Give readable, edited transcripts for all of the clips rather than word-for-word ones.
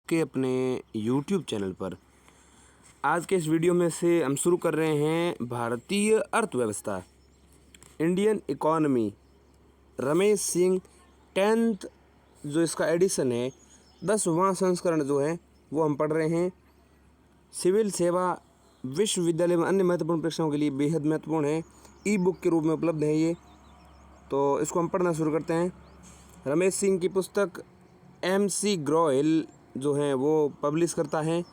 आपके अपने YouTube channel पर। आज के इस वीडियो में से हम शुरू कर रहे हैं भारतीय अर्थव्यवस्था, Indian economy, Ramesh Singh 10th जो इसका एडिशन है 10वां संस्करण जो है वो हम पढ़ रहे हैं। सिविल सेवा विश्वविद्यालय में अन्य महत्वपूर्ण परीक्षाओं के लिए बेहद महत्वपूर्ण है। ई बुक के रूप में उपलब्ध है ये, तो इसको हम पढ़ना शुरू करते हैं। रमेश सिंह की पुस्तक MC ग्रोहिल जो है वो पब्लिश करता है,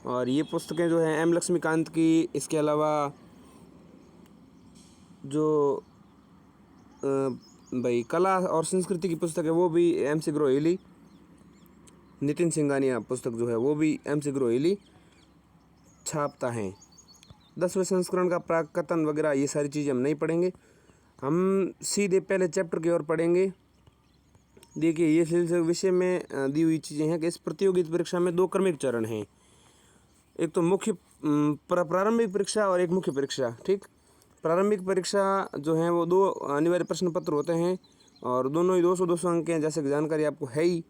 और ये पुस्तकें जो हैं M लक्ष्मीकांत की, इसके अलावा जो भाई कला और संस्कृति की पुस्तक है वो भी MC ग्रोहिल ही, नितिन सिंघानिया पुस्तक जो है वो भी MC ग्रोहिल ही छापता है। 10वें संस्करण का प्राककथन वगैरह ये सारी चीज़ें हम नहीं पढ़ेंगे, हम सीधे पहले चैप्टर की ओर पढ़ेंगे। देखिए, ये सिलसिले विषय में दी हुई चीज़ें हैं कि इस प्रतियोगिता परीक्षा में 2 क्रमिक चरण हैं, एक तो मुख्य प्रारंभिक परीक्षा और एक मुख्य परीक्षा। ठीक, प्रारंभिक परीक्षा जो है वो 2 अनिवार्य प्रश्न पत्र होते हैं और दोनों ही 200-200 अंक के हैं, जैसे कि जानकारी आपको है ही।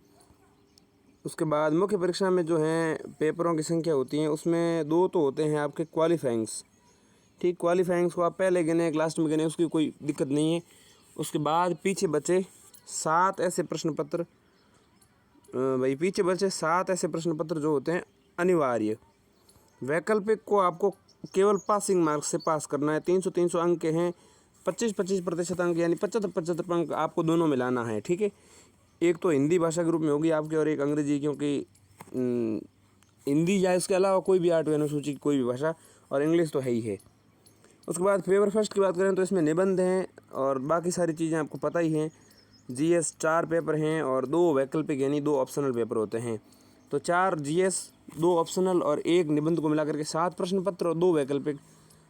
उसके बाद मुख्य परीक्षा में जो है पेपरों की संख्या होती है, उसमें 2 तो होते हैं आपके क्वालिफाइंग्स। ठीक, क्वालिफाइंग्स को आप पहले गिने लास्ट में गिने, उसकी कोई दिक्कत नहीं है। उसके बाद पीछे बचे 7 ऐसे प्रश्न पत्र, पीछे बचे 7 ऐसे प्रश्न पत्र जो होते हैं अनिवार्य। वैकल्पिक को आपको केवल पासिंग मार्क्स से पास करना है। 300-300 अंक के हैं, 25-25% अंक यानी 75-75 अंक आपको दोनों में लाना है। ठीक है, एक तो हिंदी भाषा के रूप में होगी आपकी और एक अंग्रेजी, क्योंकि हिंदी या इसके अलावा कोई भी 8वीं अनुसूची की कोई भी भाषा, और इंग्लिश तो है ही है। उसके बाद पेपर फर्स्ट की बात करें तो इसमें निबंध हैं और बाकी सारी चीज़ें आपको पता ही हैं। GS 4 पेपर हैं और 2 वैकल्पिक यानी 2 ऑप्शनल पेपर होते हैं। तो 4 GS, 2 ऑप्शनल और 1 निबंध को मिला करके 7 प्रश्न पत्र और 2 वैकल्पिक,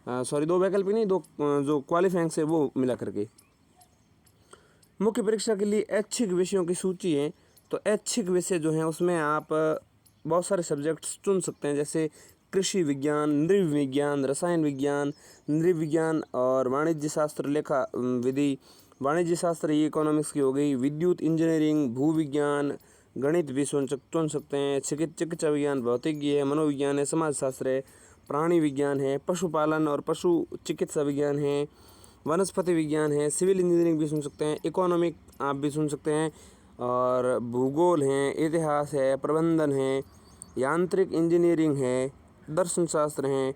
2 वैकल्पिक नहीं, 2 जो क्वालिफाइंग से वो मिला करके। मुख्य परीक्षा के लिए ऐच्छिक विषयों की सूची है, तो ऐच्छिक विषय जो हैं उसमें आप बहुत सारे सब्जेक्ट्स चुन सकते हैं, जैसे कृषि विज्ञान, नृविज्ञान, रसायन विज्ञान, नृविज्ञान और वाणिज्य शास्त्र, लेखा विधि, वाणिज्य शास्त्र ये इकोनॉमिक्स की हो गई, विद्युत इंजीनियरिंग, भूविज्ञान, गणित भी चुन सकते हैं, चिकित्सा विज्ञान, भौतिकी है, मनोविज्ञान है, समाजशास्त्र है, प्राणी विज्ञान है, पशुपालन और पशु चिकित्सा विज्ञान है, वनस्पति विज्ञान है, सिविल इंजीनियरिंग भी सुन सकते हैं, इकोनॉमिक आप भी सुन सकते हैं, और भूगोल है, इतिहास है, प्रबंधन है, यांत्रिक इंजीनियरिंग है, दर्शन शास्त्र हैं,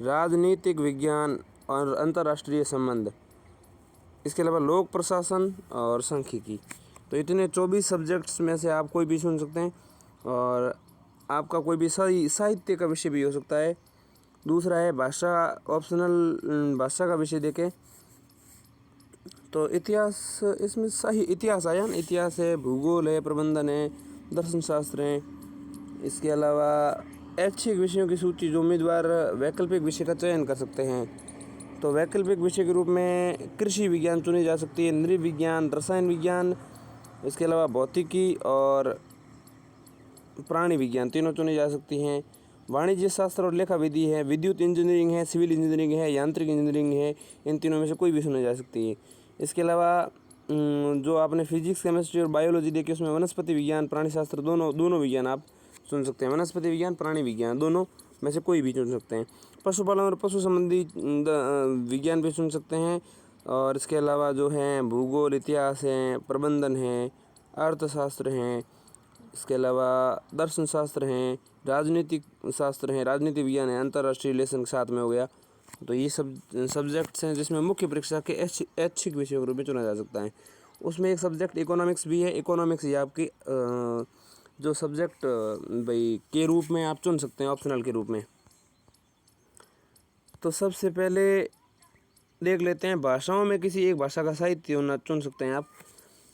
राजनीतिक विज्ञान और अंतर्राष्ट्रीय संबंध, इसके अलावा लोक प्रशासन और सांख्यिकी। तो इतने 24 सब्जेक्ट्स में से आप कोई भी सुन सकते हैं, और आपका कोई भी साहित्य का विषय भी हो सकता है। दूसरा है भाषा, ऑप्शनल भाषा का विषय देखें तो इतिहास, इसमें सही इतिहास आया ना, इतिहास है, भूगोल है, प्रबंधन है, दर्शन शास्त्र है। इसके अलावा ऐच्छिक विषयों की सूची जो उम्मीदवार वैकल्पिक विषय का चयन कर सकते हैं, तो वैकल्पिक विषय के रूप में कृषि विज्ञान चुनी जा सकती है, नृविज्ञान, रसायन विज्ञान, इसके अलावा भौतिकी और प्राणी विज्ञान तीनों चुनी जा सकती हैं। वाणिज्य शास्त्र और लेखा विधि है, विद्युत इंजीनियरिंग है, सिविल इंजीनियरिंग है, यांत्रिक इंजीनियरिंग है, इन तीनों में से कोई भी चुनी जा सकती है। इसके अलावा जो आपने फिजिक्स, केमिस्ट्री और बायोलॉजी देखी, उसमें वनस्पति विज्ञान, प्राणी शास्त्र दोनों विज्ञान आप चुन सकते हैं। वनस्पति विज्ञान, प्राणी विज्ञान दोनों में से कोई भी चुन सकते हैं। पशुपालन और पशु संबंधी विज्ञान भी चुन सकते हैं, और इसके अलावा जो है भूगोल, इतिहास है, प्रबंधन है, अर्थशास्त्र हैं, इसके अलावा दर्शन शास्त्र हैं, राजनीतिक शास्त्र हैं, राजनीति विज्ञान है, अंतर्राष्ट्रीय रिलेशन के साथ में हो गया। तो ये सब सब्जेक्ट्स हैं जिसमें मुख्य परीक्षा के ऐच्छिक विषयों के रूप में चुना जा सकता है। उसमें एक सब्जेक्ट इकोनॉमिक्स भी है। इकोनॉमिक्स ये आपकी जो सब्जेक्ट के रूप में आप चुन सकते हैं, ऑप्शनल के रूप में। तो सबसे पहले देख लेते हैं, भाषाओं में किसी एक भाषा का साहित्य चुन सकते हैं आप,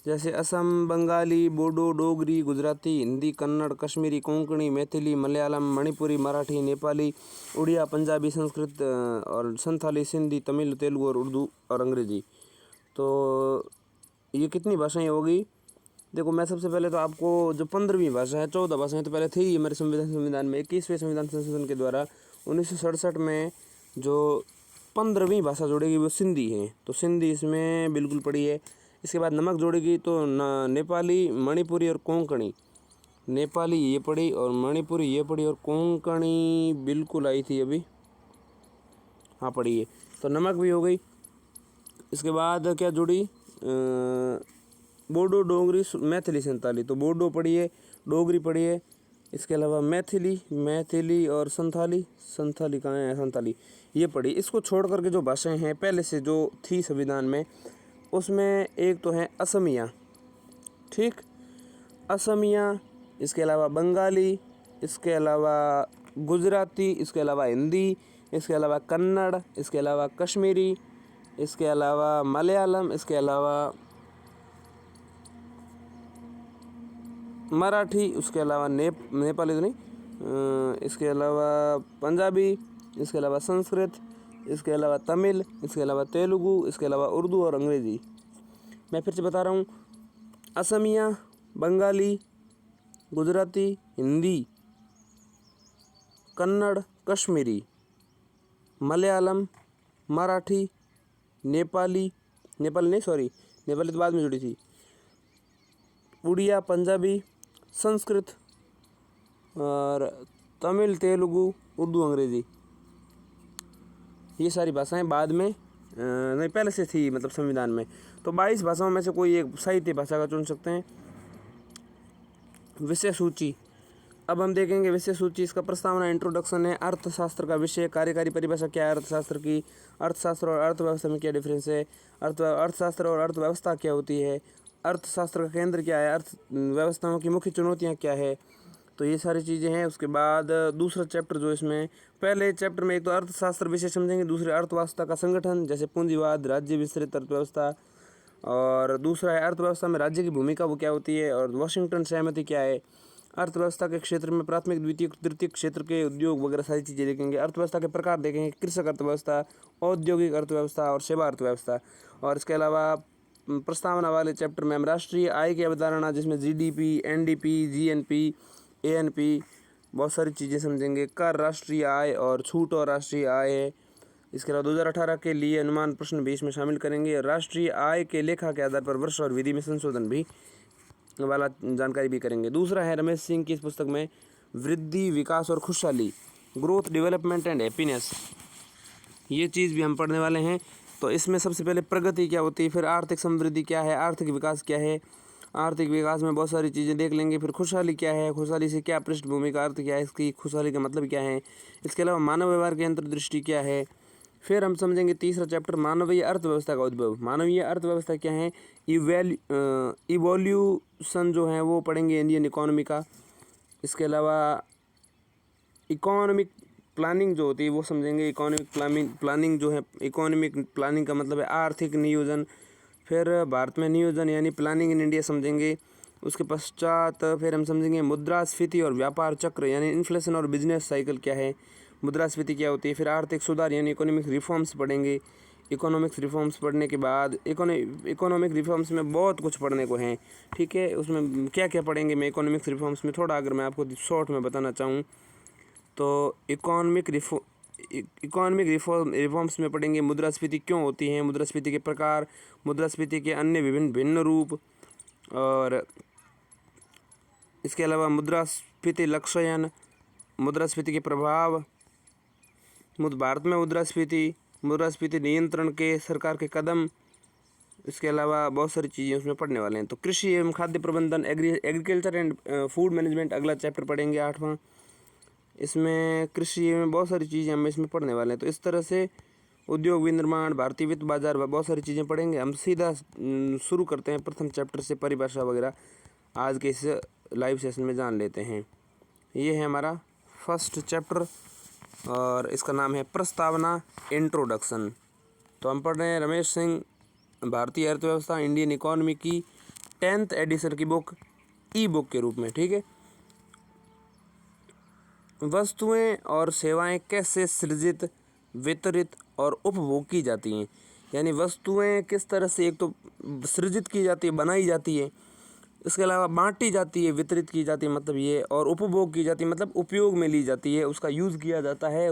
जैसे असम, बंगाली, बोडो, डोगरी, गुजराती, हिंदी, कन्नड़, कश्मीरी, कोंकणी, मैथिली, मलयालम, मणिपुरी, मराठी, नेपाली, उड़िया, पंजाबी, संस्कृत और संथाली, सिंधी, तमिल, तेलुगु और उर्दू और अंग्रेजी। तो ये कितनी भाषाएं होगी? देखो, मैं सबसे पहले तो आपको जो 15वीं भाषा है, 14 भाषाएं तो पहले थी ही हमारे संविधान में। 21वें संविधान संशोधन के द्वारा 1967 में जो 15वीं भाषा जोड़ेगी वो सिंधी है, तो सिंधी इसमें बिल्कुल पड़ी है। इसके बाद नमक जोड़ेगी तो नेपाली, मणिपुरी और कोंकणी। नेपाली ये पढ़ी और मणिपुरी ये पढ़ी और कोंकणी बिल्कुल आई थी अभी, हाँ पढ़ी है। तो नमक भी हो गई। इसके बाद क्या जुड़ी, बोडो डोगरी मैथिली संताली, तो बोडो पढ़ी है, डोगरी पढ़ी है। इसके अलावा मैथिली और संथाली कहाँ है, संताली ये पढ़ी। इसको छोड़ करके जो भाषाएं हैं पहले से जो थी संविधान में, उसमें एक तो है असमिया, ठीक, असमिया, इसके अलावा बंगाली, इसके अलावा गुजराती, इसके अलावा हिंदी, इसके अलावा कन्नड़, इसके अलावा कश्मीरी, इसके अलावा मलयालम, इसके अलावा मराठी, उसके अलावा नेपाली तो नहीं, इसके अलावा पंजाबी, इसके अलावा संस्कृत, इसके अलावा तमिल, इसके अलावा तेलुगु, इसके अलावा उर्दू और अंग्रेज़ी। मैं फिर से बता रहा हूँ, असमिया, बंगाली, गुजराती, हिंदी, कन्नड़, कश्मीरी, मलयालम, मराठी, नेपाली तो बाद में जुड़ी थी, उड़िया, पंजाबी, संस्कृत और तमिल, तेलुगु, उर्दू, अंग्रेज़ी, ये सारी भाषाएं बाद में नहीं पहले से थी, मतलब संविधान में। तो 22 भाषाओं में से कोई एक साहित्य भाषा का चुन सकते हैं। विषय सूची, अब हम देखेंगे विषय सूची। इसका प्रस्तावना इंट्रोडक्शन है, अर्थशास्त्र का विषय, कार्यकारी परिभाषा क्या है अर्थशास्त्र की, अर्थशास्त्र और अर्थव्यवस्था में क्या डिफरेंस है, अर्थशास्त्र और अर्थव्यवस्था क्या होती है, अर्थशास्त्र का केंद्र क्या है, अर्थव्यवस्थाओं की मुख्य चुनौतियाँ क्या है, तो ये सारी चीज़ें हैं। उसके बाद दूसरा चैप्टर जो इसमें, पहले चैप्टर में एक तो अर्थशास्त्र विषय समझेंगे, दूसरे अर्थव्यवस्था का संगठन जैसे पूंजीवाद, राज्य विस्तृत अर्थव्यवस्था, और दूसरा है अर्थव्यवस्था में राज्य की भूमिका वो क्या होती है, और वाशिंगटन सहमति क्या है। अर्थव्यवस्था के क्षेत्र में प्राथमिक, द्वितीय, तृतीय क्षेत्र के उद्योग वगैरह सारी चीज़ें देखेंगे। अर्थव्यवस्था के प्रकार देखेंगे, कृषक अर्थव्यवस्था, औद्योगिक अर्थव्यवस्था और सेवा अर्थव्यवस्था। और इसके अलावा प्रस्तावना वाले चैप्टर में हम राष्ट्रीय आय की अवधारणा, जिसमें जीडीपी, एनडीपी, जीएनपी, एएनपी, बहुत सारी चीज़ें समझेंगे। कर, राष्ट्रीय आय और छूट और राष्ट्रीय आय है। इसके अलावा 2018 के लिए अनुमान प्रश्न भी इसमें शामिल करेंगे। राष्ट्रीय आय के लेखा के आधार पर वर्ष और विधि में संशोधन भी वाला जानकारी भी करेंगे। दूसरा है रमेश सिंह की इस पुस्तक में वृद्धि, विकास और खुशहाली, ग्रोथ, डेवलपमेंट एंड हैप्पीनेस, ये चीज़ भी हम पढ़ने वाले हैं। तो इसमें सबसे पहले प्रगति क्या होती है, फिर आर्थिक समृद्धि क्या है, आर्थिक विकास क्या है, आर्थिक विकास में बहुत सारी चीज़ें देख लेंगे। फिर खुशहाली क्या है, खुशहाली से क्या पृष्ठभूमि का अर्थ क्या है, इसकी खुशहाली का मतलब क्या है। इसके अलावा मानव व्यवहार की अंतर्दृष्टि क्या है। फिर हम समझेंगे तीसरा चैप्टर, मानवीय अर्थव्यवस्था का उद्भव। मानवीय अर्थव्यवस्था क्या है, इवोल्यूशन जो है वो पढ़ेंगे इंडियन इकोनॉमी का। इसके अलावा इकोनॉमिक प्लानिंग जो होती है वो समझेंगे। इकोनॉमिक प्लानिंग जो है, इकोनॉमिक प्लानिंग का मतलब है आर्थिक नियोजन। फिर भारत में नियोजन यानी प्लानिंग इन इंडिया समझेंगे। उसके पश्चात फिर हम समझेंगे मुद्रास्फीति और व्यापार चक्र यानी इन्फ्लेशन और बिजनेस साइकिल क्या है, मुद्रास्फीति क्या होती है। फिर आर्थिक सुधार यानी इकोनॉमिक रिफॉर्म्स पढ़ेंगे। इकोनॉमिक्स रिफॉर्म्स पढ़ने के बाद इकोनॉमिक रिफॉर्म्स में बहुत कुछ पढ़ने को है, ठीक है। उसमें क्या क्या पढ़ेंगे मैं इकोनॉमिक्स रिफॉर्म्स में थोड़ा अगर मैं आपको शॉर्ट में बताना चाहूँ तो इकोनॉमिक रिफॉर्म्स में पढ़ेंगे मुद्रास्फीति क्यों होती है, मुद्रास्फीति के प्रकार, मुद्रास्फीति के अन्य भिन्न रूप, और इसके अलावा मुद्रास्फीति लक्षण, मुद्रास्फीति के प्रभाव, भारत में मुद्रास्फीति नियंत्रण के सरकार के कदम। इसके अलावा बहुत सारी चीज़ें उसमें पढ़ने वाले हैं। तो कृषि एवं खाद्य प्रबंधन, एग्रीकल्चर एंड फूड मैनेजमेंट अगला चैप्टर पढ़ेंगे 8वां। इसमें कृषि में बहुत सारी चीज़ें हम इसमें पढ़ने वाले हैं। तो इस तरह से उद्योग विनिर्माण, भारतीय वित्त बाजार, बहुत सारी चीज़ें पढ़ेंगे। हम सीधा शुरू करते हैं प्रथम चैप्टर से, परिभाषा वगैरह आज के इस लाइव सेशन में जान लेते हैं। ये है हमारा फर्स्ट चैप्टर और इसका नाम है प्रस्तावना, इंट्रोडक्शन। तो हम पढ़ रहे हैं रमेश सिंह भारतीय अर्थव्यवस्था इंडियन इकोनॉमी की 10th एडिशन की बुक, ई बुक के रूप में, ठीक है। वस्तुएं और सेवाएं कैसे सृजित, वितरित और उपभोग की जाती हैं, यानी वस्तुएं किस तरह से एक तो सृजित की जाती है, बनाई जाती है, इसके अलावा बांटी जाती है, वितरित की जाती है मतलब ये, और उपभोग की जाती है मतलब उपयोग में ली जाती है, उसका यूज़ किया जाता है,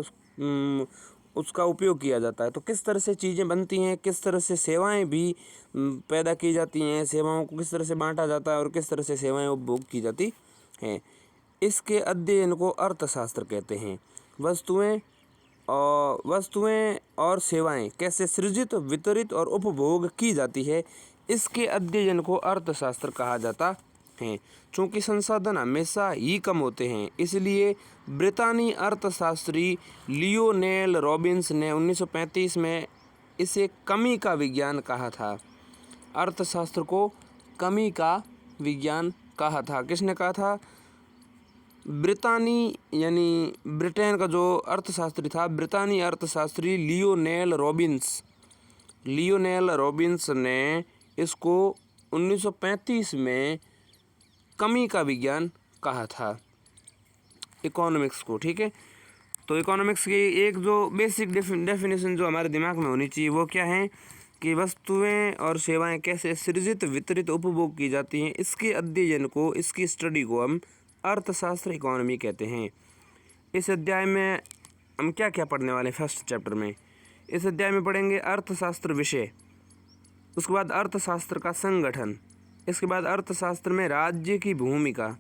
उसका उपयोग किया जाता है। तो किस तरह से चीज़ें बनती हैं, किस तरह से सेवाएं भी पैदा की जाती हैं, सेवाओं को किस तरह से बांटा जाता है और किस तरह से सेवाएं उपभोग की जाती हैं। इसके अध्ययन को अर्थशास्त्र कहते हैं। वस्तुएं और सेवाएं कैसे सृजित, वितरित और उपभोग की जाती है, इसके अध्ययन को अर्थशास्त्र कहा जाता है। चूँकि संसाधन हमेशा ही कम होते हैं, इसलिए ब्रितानी अर्थशास्त्री लियोनेल रॉबिन्स ने 1935 में इसे कमी का विज्ञान कहा था। अर्थशास्त्र को कमी का विज्ञान कहा था। किसने कहा था? ब्रितानी यानी ब्रिटेन का जो अर्थशास्त्री था, ब्रितानी अर्थशास्त्री लियोनेल रॉबिन्स ने इसको 1935 में कमी का विज्ञान कहा था, इकोनॉमिक्स को। ठीक है, तो इकोनॉमिक्स की एक जो बेसिक डेफिनेशन जो हमारे दिमाग में होनी चाहिए वो क्या है कि वस्तुएं और सेवाएं कैसे सृजित, वितरित, उपभोग की जाती हैं, इसके अध्ययन को, इसकी स्टडी को हम अर्थशास्त्र, इकोनॉमी कहते हैं। इस अध्याय में हम क्या क्या पढ़ने वाले हैं? फर्स्ट चैप्टर में इस अध्याय में पढ़ेंगे अर्थशास्त्र विषय, उसके बाद अर्थशास्त्र का संगठन, इसके बाद अर्थशास्त्र में राज्य की भूमिका,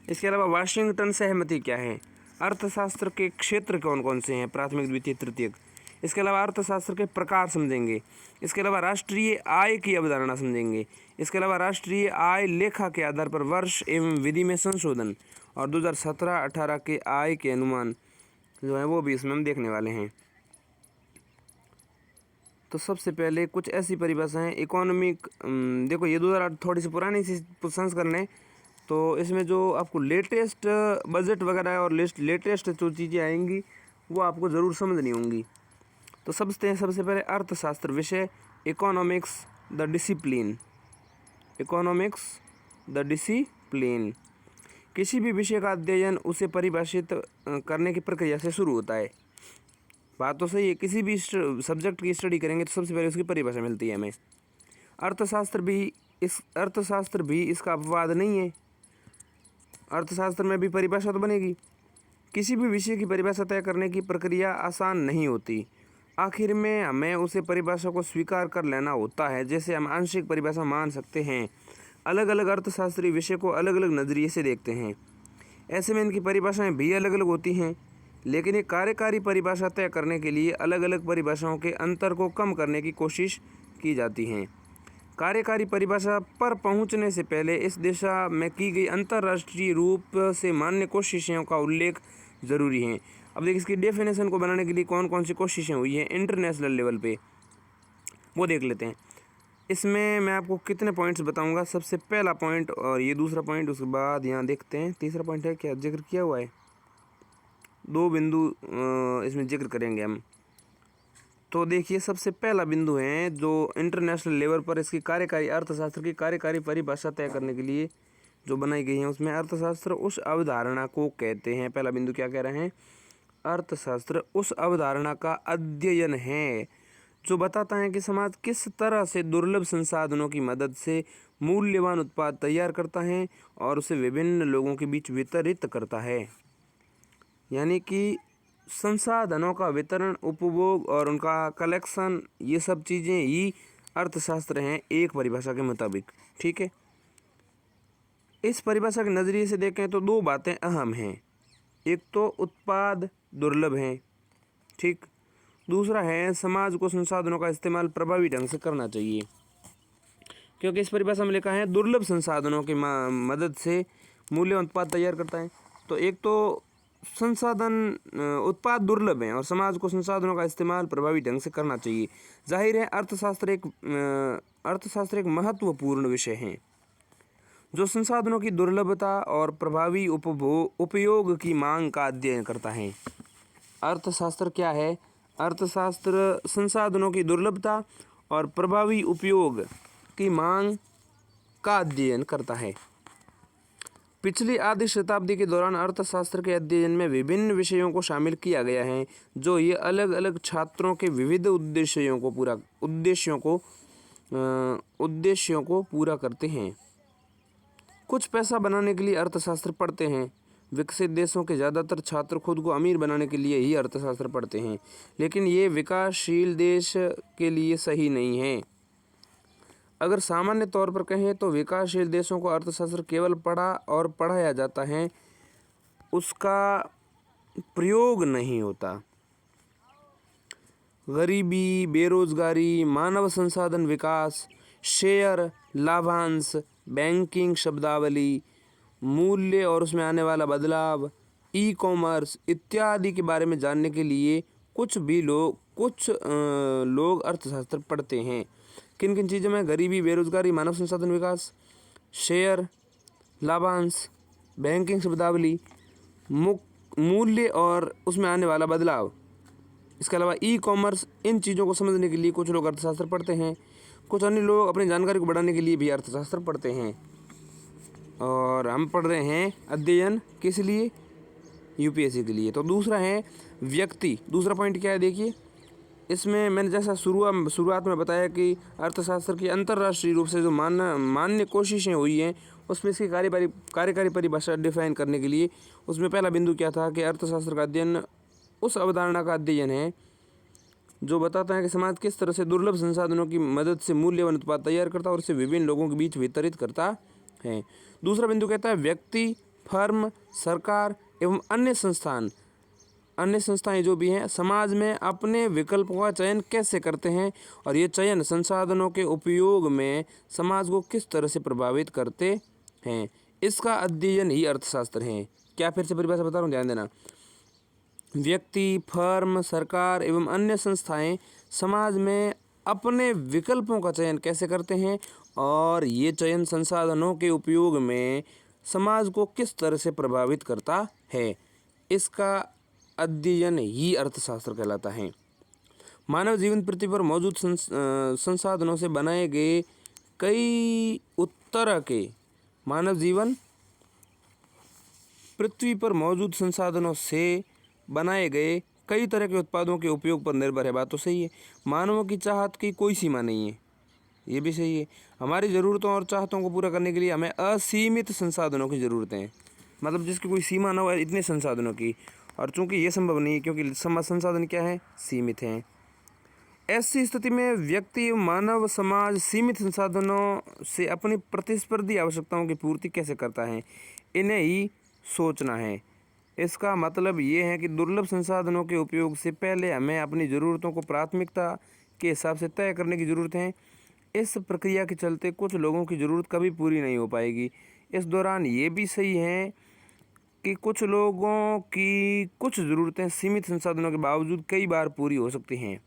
इसके अलावा वाशिंगटन सहमति क्या है, अर्थशास्त्र के क्षेत्र कौन कौन से हैं, प्राथमिक, द्वितीय, तृतीयक, इसके अलावा अर्थशास्त्र के प्रकार समझेंगे, इसके अलावा राष्ट्रीय आय की अवधारणा समझेंगे, इसके अलावा राष्ट्रीय आय लेखा के आधार पर वर्ष एवं विधि में संशोधन और 2017-18 के आय के अनुमान जो है वो भी इसमें हम देखने वाले हैं। तो सबसे पहले कुछ ऐसी परिभाषाएं इकोनॉमिक, देखो ये 2008 थोड़ी सी पुरानी सी संस्करण है, तो इसमें जो आपको लेटेस्ट बजट वगैरह और लेटेस्ट जो चीज़ें आएंगी वो आपको ज़रूर समझनी होंगी। तो सबसे पहले अर्थशास्त्र विषय, इकोनॉमिक्स द डिसिप्लिन। किसी भी विषय का अध्ययन उसे परिभाषित करने की प्रक्रिया से शुरू होता है। बात तो सही है, किसी भी सब्जेक्ट की स्टडी करेंगे तो सबसे पहले उसकी परिभाषा मिलती है हमें। अर्थशास्त्र भी इसका अपवाद नहीं है। अर्थशास्त्र में भी परिभाषा तो बनेगी। किसी भी विषय की परिभाषा तय करने की प्रक्रिया आसान नहीं होती। आखिर में हमें उसे परिभाषा को स्वीकार कर लेना होता है, जैसे हम आंशिक परिभाषा मान सकते हैं। अलग अलग अर्थशास्त्री विषय को अलग अलग नज़रिए से देखते हैं, ऐसे में इनकी परिभाषाएं भी अलग अलग होती हैं, लेकिन एक कार्यकारी परिभाषा तय करने के लिए अलग अलग परिभाषाओं के अंतर को कम करने की कोशिश की जाती है। कार्यकारी परिभाषा पर पहुंचने से पहले इस दिशा में की गई अंतर्राष्ट्रीय रूप से मान्य कोशिशों का उल्लेख ज़रूरी है। अब देखिए इसकी डेफिनेशन को बनाने के लिए कौन कौन सी कोशिशें हुई हैं इंटरनेशनल लेवल पे, वो देख लेते हैं। इसमें मैं आपको कितने पॉइंट्स बताऊंगा। सबसे पहला पॉइंट और ये दूसरा पॉइंट, उसके बाद यहाँ देखते हैं तीसरा पॉइंट है क्या जिक्र किया हुआ है। 2 बिंदु इसमें जिक्र करेंगे हम। तो देखिए सबसे पहला बिंदु है जो इंटरनेशनल लेवल पर इसकी कार्यकारी अर्थशास्त्र की कार्यकारी परिभाषा तय करने के लिए जो बनाई गई है, उसमें अर्थशास्त्र उस अवधारणा को कहते हैं। पहला बिंदु क्या कह रहे हैं? अर्थशास्त्र उस अवधारणा का अध्ययन है जो बताता है कि समाज किस तरह से दुर्लभ संसाधनों की मदद से मूल्यवान उत्पाद तैयार करता है और उसे विभिन्न लोगों के बीच वितरित करता है। यानी कि संसाधनों का वितरण, उपभोग और उनका कलेक्शन, ये सब चीज़ें ही अर्थशास्त्र हैं एक परिभाषा के मुताबिक। ठीक है, इस परिभाषा के नज़रिए से देखें तो 2 बातें अहम हैं। एक तो उत्पाद दुर्लभ हैं, ठीक। दूसरा है समाज को संसाधनों का इस्तेमाल प्रभावी ढंग से करना चाहिए, क्योंकि इस परिभाषा में लिखा है दुर्लभ संसाधनों की मदद से मूल्यवान उत्पाद तैयार करता है। तो एक तो उत्पाद दुर्लभ हैं और समाज को संसाधनों का इस्तेमाल प्रभावी ढंग से करना चाहिए। जाहिर है अर्थशास्त्र एक महत्वपूर्ण विषय है जो संसाधनों की दुर्लभता और प्रभावी उपयोग की मांग का अध्ययन करता है। अर्थशास्त्र क्या है? अर्थशास्त्र संसाधनों की दुर्लभता और प्रभावी उपयोग की मांग का अध्ययन करता है। पिछली आधी शताब्दी के दौरान अर्थशास्त्र के अध्ययन में विभिन्न विषयों को शामिल किया गया है जो ये अलग अलग छात्रों के विविध उद्देश्यों को पूरा करते हैं। कुछ पैसा बनाने के लिए अर्थशास्त्र पढ़ते हैं। विकसित देशों के ज़्यादातर छात्र खुद को अमीर बनाने के लिए ही अर्थशास्त्र पढ़ते हैं, लेकिन ये विकासशील देश के लिए सही नहीं है। अगर सामान्य तौर पर कहें तो विकासशील देशों को अर्थशास्त्र केवल पढ़ा और पढ़ाया जाता है, उसका प्रयोग नहीं होता। गरीबी, बेरोजगारी, मानव संसाधन विकास, शेयर, लाभांश, बैंकिंग शब्दावली, मूल्य और उसमें आने वाला बदलाव, ई कॉमर्स इत्यादि के बारे में जानने के लिए कुछ लोग अर्थशास्त्र पढ़ते हैं। किन किन चीज़ों में? गरीबी, बेरोजगारी, मानव संसाधन विकास, शेयर, लाभांश, बैंकिंग शब्दावली, मूल्य और उसमें आने वाला बदलाव, इसके अलावा ई कॉमर्स। इन चीज़ों को समझने के लिए कुछ लोग अर्थशास्त्र पढ़ते हैं। कुछ अन्य लोग अपनी जानकारी को बढ़ाने के लिए भी अर्थशास्त्र पढ़ते हैं। और हम पढ़ रहे हैं अध्ययन किस लिए? यूपीएससी के लिए। तो दूसरा है व्यक्ति। दूसरा पॉइंट क्या है देखिए, इसमें मैंने जैसा शुरुआत में बताया कि अर्थशास्त्र की अंतर्राष्ट्रीय रूप से जो मान्य कोशिशें हुई हैं, उसमें इसकी कार्यकारी परिभाषा डिफाइन करने के लिए उसमें पहला बिंदु क्या था कि अर्थशास्त्र का अध्ययन उस अवधारणा का अध्ययन है जो बताता है कि समाज किस तरह से दुर्लभ संसाधनों की मदद से मूल्यवान उत्पाद तैयार करता है और इसे विभिन्न लोगों के बीच वितरित करता है। दूसरा बिंदु कहता है व्यक्ति, फर्म, सरकार एवं अन्य संस्थाएं जो भी हैं समाज में अपने विकल्पों का चयन कैसे करते हैं और ये चयन संसाधनों के उपयोग में समाज को किस तरह से प्रभावित करते हैं, इसका अध्ययन ही अर्थशास्त्र है। क्या फिर से परिभाषा बता रहा हूँ, ध्यान देना। व्यक्ति, फर्म, सरकार एवं अन्य संस्थाएं समाज में अपने विकल्पों का चयन कैसे करते हैं और ये चयन संसाधनों के उपयोग में समाज को किस तरह से प्रभावित करता है, इसका अध्ययन ही अर्थशास्त्र कहलाता है। मानव जीवन पृथ्वी पर मौजूद संसाधनों से बनाए गए कई तरह के मानव जीवन पृथ्वी पर मौजूद संसाधनों से बनाए गए कई तरह के उत्पादों के उपयोग पर निर्भर है। बात तो सही है। मानवों की चाहत की कोई सीमा नहीं है, ये भी सही है। हमारी ज़रूरतों और चाहतों को पूरा करने के लिए हमें असीमित संसाधनों की ज़रूरत है, मतलब जिसकी कोई सीमा ना हो इतने संसाधनों की। और चूंकि ये संभव नहीं है क्योंकि संसाधन क्या है? सीमित हैं। ऐसी स्थिति में व्यक्ति मानव समाज सीमित संसाधनों से अपनी प्रतिस्पर्धी आवश्यकताओं की पूर्ति कैसे करता है, इन्हें ही सोचना है। इसका मतलब ये है कि दुर्लभ संसाधनों के उपयोग से पहले हमें अपनी ज़रूरतों को प्राथमिकता के हिसाब से तय करने की ज़रूरत है। इस प्रक्रिया के चलते कुछ लोगों की ज़रूरत कभी पूरी नहीं हो पाएगी। इस दौरान ये भी सही है कि कुछ लोगों की कुछ ज़रूरतें सीमित संसाधनों के बावजूद कई बार पूरी हो सकती हैं।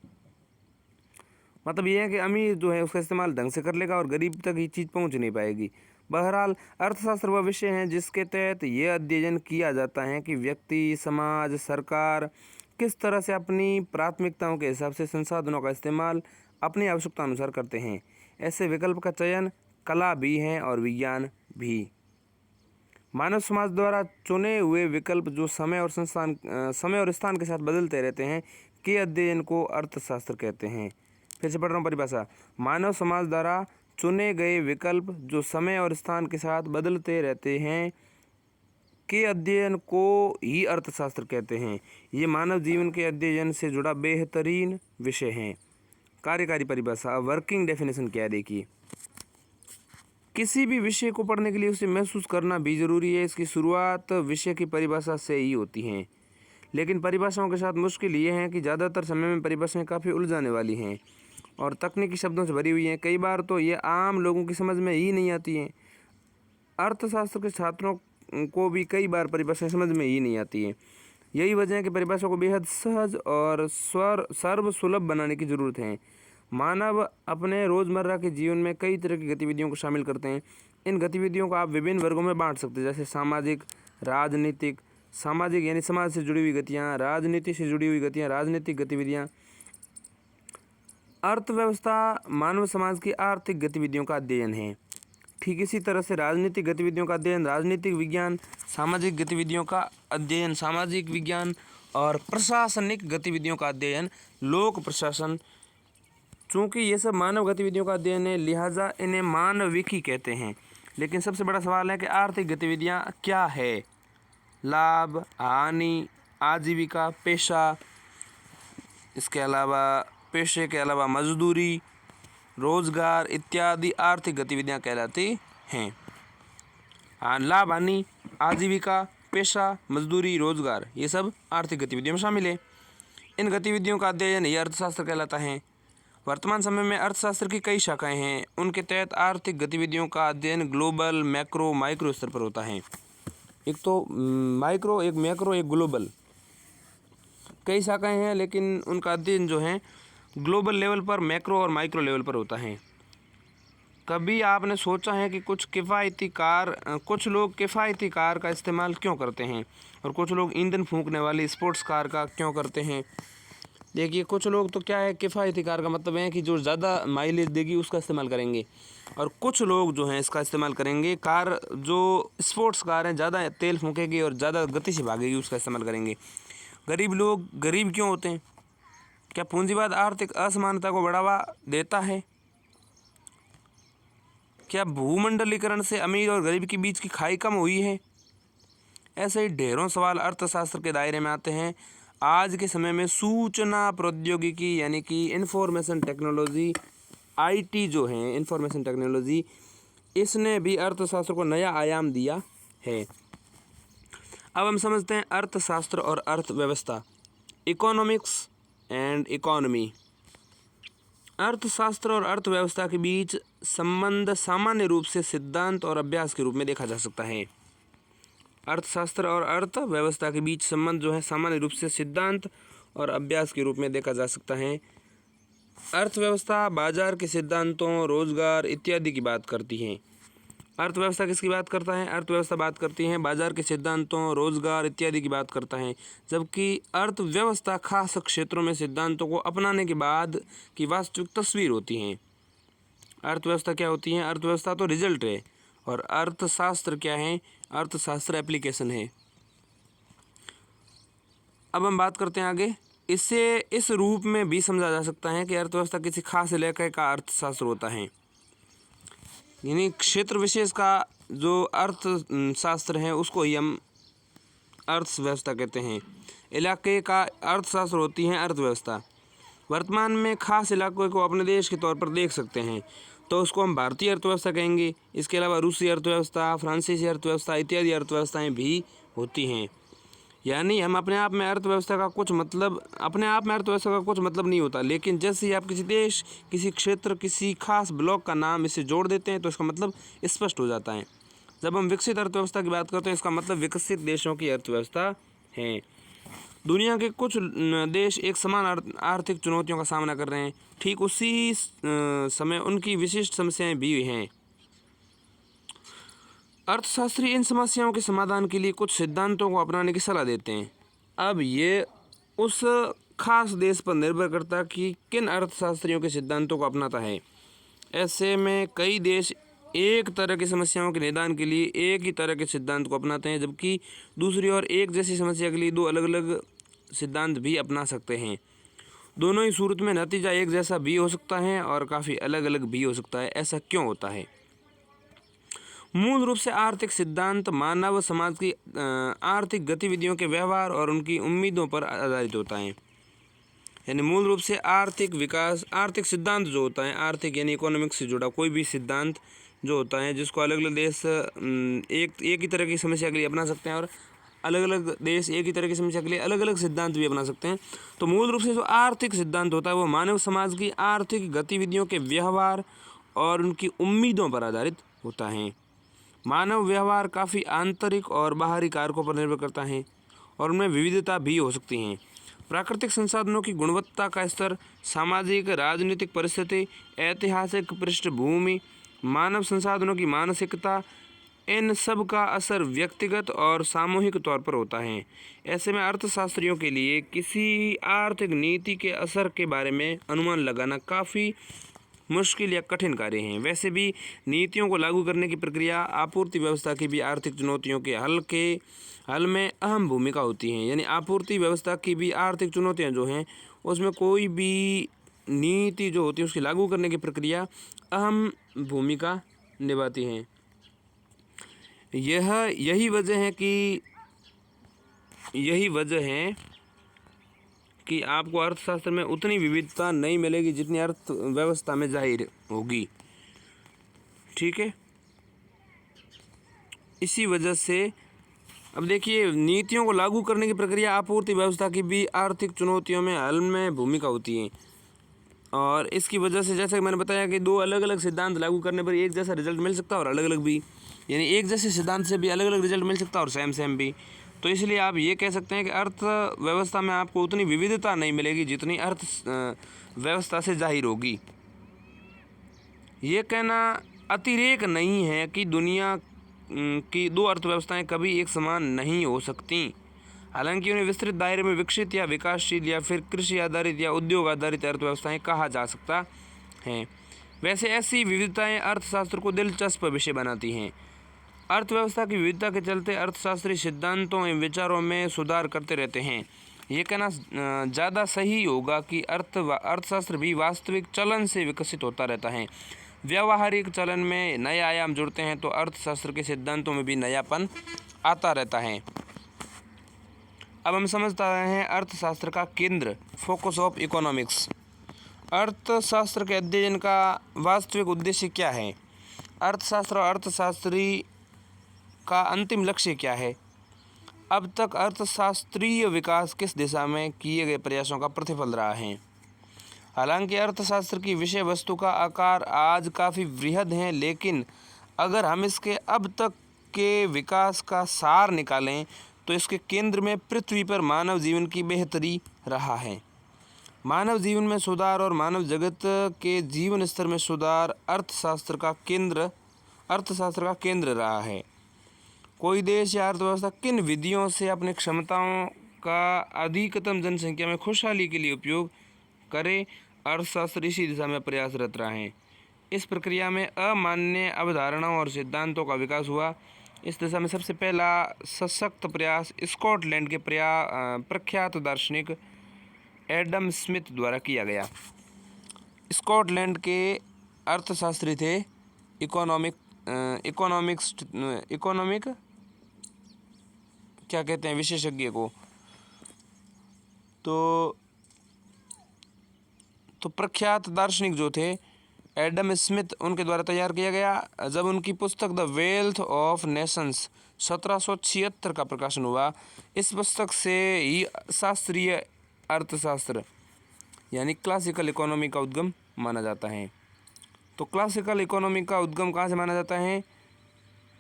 मतलब ये है कि अमीर जो है उसका इस्तेमाल ढंग से कर लेगा और गरीब तक ये चीज़ पहुंच नहीं पाएगी। बहरहाल अर्थशास्त्र वह विषय है जिसके तहत ये अध्ययन किया जाता है कि व्यक्ति, समाज, सरकार किस तरह से अपनी प्राथमिकताओं के हिसाब से संसाधनों का इस्तेमाल अपनी आवश्यकता अनुसार करते हैं। ऐसे विकल्प का चयन कला भी है और विज्ञान भी। मानव समाज द्वारा चुने हुए विकल्प जो समय और स्थान के साथ बदलते रहते हैं के अध्ययन को अर्थशास्त्र कहते हैं। फिर से पढ़ रहा हूँ परिभाषा। मानव समाज द्वारा चुने गए विकल्प जो समय और स्थान के साथ बदलते रहते हैं के अध्ययन को ही अर्थशास्त्र कहते हैं। ये मानव जीवन के अध्ययन से जुड़ा बेहतरीन विषय है। कार्यकारी परिभाषा, वर्किंग डेफिनेशन क्या है देखिए। किसी भी विषय को पढ़ने के लिए उसे महसूस करना भी जरूरी है। इसकी शुरुआत विषय की परिभाषा से ही होती है, लेकिन परिभाषाओं के साथ मुश्किल ये है कि ज़्यादातर समय में परिभाषाएं काफ़ी उलझाने वाली हैं और तकनीकी शब्दों से भरी हुई हैं। कई बार तो ये आम लोगों की समझ में ही नहीं आती हैं। अर्थशास्त्र के छात्रों को भी कई बार परिभाषाएं समझ में ही नहीं आती हैं। यही वजह है कि परिभाषा को बेहद सहज और सर्वसुलभ बनाने की ज़रूरत है। मानव अपने रोज़मर्रा के जीवन में कई तरह की गतिविधियों को शामिल करते हैं। इन गतिविधियों को आप विभिन्न वर्गों में बांट सकते हैं, जैसे सामाजिक, राजनीतिक। सामाजिक यानी समाज से जुड़ी हुई गतियाँ, राजनीति से जुड़ी हुई गतियाँ, राजनीतिक गतिविधियाँ। अर्थव्यवस्था मानव समाज की आर्थिक गतिविधियों का अध्ययन है। ठीक इसी तरह से राजनीतिक गतिविधियों का अध्ययन राजनीतिक विज्ञान, सामाजिक गतिविधियों का अध्ययन सामाजिक विज्ञान और प्रशासनिक गतिविधियों का अध्ययन लोक प्रशासन। चूँकि ये सब मानव गतिविधियों का अध्ययन है, लिहाजा इन्हें मानविकी कहते हैं। लेकिन सबसे बड़ा सवाल है कि आर्थिक गतिविधियाँ क्या है? लाभ, हानि, आजीविका, पेशा, इसके अलावा पेशे के अलावा मजदूरी, रोजगार इत्यादि आर्थिक गतिविधियां कहलाती हैं। लाभ, हानि, आजीविका, पेशा, मजदूरी, रोजगार, ये सब आर्थिक गतिविधियों में शामिल है। इन गतिविधियों का अध्ययन ये अर्थशास्त्र कहलाता है। वर्तमान समय में अर्थशास्त्र की कई शाखाएं हैं। उनके तहत आर्थिक गतिविधियों का अध्ययन ग्लोबल, मैक्रो, माइक्रो स्तर पर होता है। एक तो माइक्रो, एक मैक्रो, एक ग्लोबल, कई शाखाएं हैं, लेकिन उनका अध्ययन जो है ग्लोबल लेवल पर, मैक्रो और माइक्रो लेवल पर होता है। कभी आपने सोचा है कि कुछ लोग किफ़ायती कार का इस्तेमाल क्यों करते हैं और कुछ लोग ईंधन फूंकने वाली स्पोर्ट्स कार का क्यों करते हैं? देखिए, कुछ लोग तो क्या है, किफ़ायती कार का मतलब है कि जो ज़्यादा माइलेज देगी उसका इस्तेमाल करेंगे, और कुछ लोग जो हैं इसका इस्तेमाल करेंगे, कार जो स्पोर्ट्स कार हैं, ज़्यादा तेल फूंकेगी और ज़्यादा गति से भागेगी, उसका इस्तेमाल करेंगे। गरीब लोग गरीब क्यों होते हैं? क्या पूंजीवाद आर्थिक असमानता को बढ़ावा देता है? क्या भूमंडलीकरण से अमीर और गरीब के बीच की खाई कम हुई है? ऐसे ही ढेरों सवाल अर्थशास्त्र के दायरे में आते हैं। आज के समय में सूचना प्रौद्योगिकी यानी कि इंफॉर्मेशन टेक्नोलॉजी, आईटी जो है, इंफॉर्मेशन टेक्नोलॉजी, इसने भी अर्थशास्त्र को नया आयाम दिया है। अब हम समझते हैं अर्थशास्त्र और अर्थव्यवस्था, इकोनॉमिक्स एंड इकोनॉमी। अर्थशास्त्र और अर्थव्यवस्था के बीच संबंध सामान्य रूप से सिद्धांत और अभ्यास के रूप में देखा जा सकता है। अर्थशास्त्र और अर्थव्यवस्था के बीच संबंध जो है सामान्य रूप से सिद्धांत और अभ्यास के रूप में देखा जा सकता है। अर्थव्यवस्था बाजार के सिद्धांतों, रोजगार इत्यादि की बात करती है। अर्थव्यवस्था किसकी बात करता है? अर्थव्यवस्था बात करती है बाजार के सिद्धांतों, रोजगार इत्यादि की बात करता है, जबकि अर्थव्यवस्था खास क्षेत्रों में सिद्धांतों को अपनाने के बाद की वास्तविक तस्वीर होती है। अर्थव्यवस्था क्या होती है? अर्थव्यवस्था तो रिजल्ट है, और अर्थशास्त्र क्या है? अर्थशास्त्र एप्लीकेशन है। अब हम बात करते हैं आगे। इसे इस रूप में भी समझा जा सकता है कि अर्थव्यवस्था किसी खास इलाके का अर्थशास्त्र होता है, यानी क्षेत्र विशेष का जो अर्थशास्त्र है उसको ही हम अर्थव्यवस्था कहते हैं। इलाके का अर्थशास्त्र होती है अर्थव्यवस्था। वर्तमान में खास इलाकों को अपने देश के तौर पर देख सकते हैं, तो उसको हम भारतीय अर्थव्यवस्था कहेंगे। इसके अलावा रूसी अर्थव्यवस्था, फ्रांसीसी अर्थव्यवस्था इत्यादि अर्थव्यवस्थाएं भी होती हैं। यानी हम अपने आप में अर्थव्यवस्था का कुछ मतलब नहीं होता, लेकिन जैसे ही आप किसी देश, किसी क्षेत्र, किसी खास ब्लॉक का नाम इसे जोड़ देते हैं तो इसका मतलब स्पष्ट हो जाता है। जब हम विकसित अर्थव्यवस्था की बात करते हैं, इसका मतलब विकसित देशों की अर्थव्यवस्था है। दुनिया के कुछ देश एक समान आर्थिक चुनौतियों का सामना कर रहे हैं, ठीक उसी समय उनकी विशिष्ट समस्याएं भी हैं। अर्थशास्त्री इन समस्याओं के समाधान के लिए कुछ सिद्धांतों को अपनाने की सलाह देते हैं। अब ये उस खास देश पर निर्भर करता है कि किन अर्थशास्त्रियों के सिद्धांतों को अपनाता है। ऐसे में कई देश एक तरह की समस्याओं के निदान के लिए एक ही तरह के सिद्धांत को अपनाते हैं, जबकि दूसरी ओर एक जैसी समस्या के लिए दो अलग अलग सिद्धांत भी अपना सकते हैं। दोनों ही सूरत में नतीजा एक जैसा भी हो सकता है और काफ़ी अलग अलग भी हो सकता है। ऐसा क्यों होता है? मूल रूप से आर्थिक सिद्धांत मानव समाज की आर्थिक गतिविधियों के व्यवहार और उनकी उम्मीदों पर आधारित होता है। यानी मूल रूप से आर्थिक विकास, आर्थिक सिद्धांत जो होता है, आर्थिक यानी इकोनॉमिक्स से जुड़ा कोई भी सिद्धांत जो होता है, जिसको अलग अलग देश एक ही तरह की समस्या के लिए अपना सकते हैं और अलग अलग देश एक ही तरह की समस्या के लिए अलग अलग सिद्धांत भी अपना सकते हैं। तो मूल रूप से जो आर्थिक सिद्धांत होता है वो मानव समाज की आर्थिक गतिविधियों के व्यवहार और उनकी उम्मीदों पर आधारित होता है। मानव व्यवहार काफ़ी आंतरिक और बाहरी कारकों पर निर्भर करता है और उनमें विविधता भी हो सकती हैं। प्राकृतिक संसाधनों की गुणवत्ता का स्तर, सामाजिक राजनीतिक परिस्थिति, ऐतिहासिक पृष्ठभूमि, मानव संसाधनों की मानसिकता, इन सब का असर व्यक्तिगत और सामूहिक तौर पर होता है। ऐसे में अर्थशास्त्रियों के लिए किसी आर्थिक नीति के असर के बारे में अनुमान लगाना काफ़ी मुश्किल या कठिन कार्य हैं। वैसे भी नीतियों को लागू करने की प्रक्रिया, आपूर्ति व्यवस्था की भी आर्थिक चुनौतियों के हल में अहम भूमिका होती हैं। यानी आपूर्ति व्यवस्था की भी आर्थिक चुनौतियां जो हैं, उसमें कोई भी नीति जो होती है उसकी लागू करने की प्रक्रिया अहम भूमिका निभाती हैं। यही वजह है कि आपको अर्थशास्त्र में उतनी विविधता नहीं मिलेगी जितनी अर्थव्यवस्था में जाहिर होगी। ठीक है, इसी वजह से अब देखिए, नीतियों को लागू करने की प्रक्रिया आपूर्ति व्यवस्था की भी आर्थिक चुनौतियों में हल में भूमिका होती है। और इसकी वजह से जैसा कि मैंने बताया कि दो अलग अलग सिद्धांत लागू करने पर एक जैसा रिजल्ट मिल सकता है और अलग अलग भी, यानी एक जैसे सिद्धांत से भी अलग अलग रिजल्ट मिल सकता है और सेम सेम भी। तो इसलिए आप ये कह सकते हैं कि अर्थव्यवस्था में आपको उतनी विविधता नहीं मिलेगी जितनी व्यवस्था से जाहिर होगी। ये कहना अतिरेक नहीं है कि दुनिया की दो अर्थव्यवस्थाएं कभी एक समान नहीं हो सकती, हालांकि उन्हें विस्तृत दायरे में विकसित या विकासशील या फिर कृषि आधारित या उद्योग आधारित अर्थव्यवस्थाएं कहा जा सकता है। वैसे ऐसी विविधताएं अर्थशास्त्र को दिलचस्प विषय बनाती हैं। अर्थव्यवस्था की विविधता के चलते अर्थशास्त्री सिद्धांतों एवं विचारों में सुधार करते रहते हैं। ये कहना ज़्यादा सही होगा कि अर्थशास्त्र भी वास्तविक चलन से विकसित होता रहता है। व्यावहारिक चलन में नए आयाम जुड़ते हैं तो अर्थशास्त्र के सिद्धांतों में भी नयापन आता रहता है। अब हम समझते हैं अर्थशास्त्र का केंद्र, फोकस ऑफ इकोनॉमिक्स। अर्थशास्त्र के अध्ययन का वास्तविक उद्देश्य क्या है? अर्थशास्त्र और अर्थशास्त्री का अंतिम लक्ष्य क्या है? अब तक अर्थशास्त्रीय विकास किस दिशा में किए गए प्रयासों का प्रतिफल रहा है? हालांकि अर्थशास्त्र की विषय वस्तु का आकार आज काफ़ी वृहद है, लेकिन अगर हम इसके अब तक के विकास का सार निकालें तो इसके केंद्र में पृथ्वी पर मानव जीवन की बेहतरी रहा है। मानव जीवन में सुधार और मानव जगत के जीवन स्तर में सुधार अर्थशास्त्र का केंद्र रहा है। कोई देश या अर्थव्यवस्था किन विधियों से अपनी क्षमताओं का अधिकतम जनसंख्या में खुशहाली के लिए उपयोग करे, अर्थशास्त्र इसी दिशा में प्रयासरत रहा है। इस प्रक्रिया में अमान्य अवधारणाओं और सिद्धांतों का विकास हुआ। इस दिशा में सबसे पहला सशक्त प्रयास स्कॉटलैंड के प्रख्यात दार्शनिक एडम स्मिथ द्वारा किया गया। स्कॉटलैंड के अर्थशास्त्री थे इकोनॉमिक क्या कहते हैं विशेषज्ञ को, तो प्रख्यात दार्शनिक जो थे एडम स्मिथ, उनके द्वारा तैयार किया गया। जब उनकी पुस्तक द वेल्थ ऑफ नेशंस 1776 का प्रकाशन हुआ, इस पुस्तक से ही शास्त्रीय अर्थशास्त्र यानी क्लासिकल इकोनॉमी का उद्गम माना जाता है। तो क्लासिकल इकोनॉमी का उद्गम कहाँ से माना जाता है?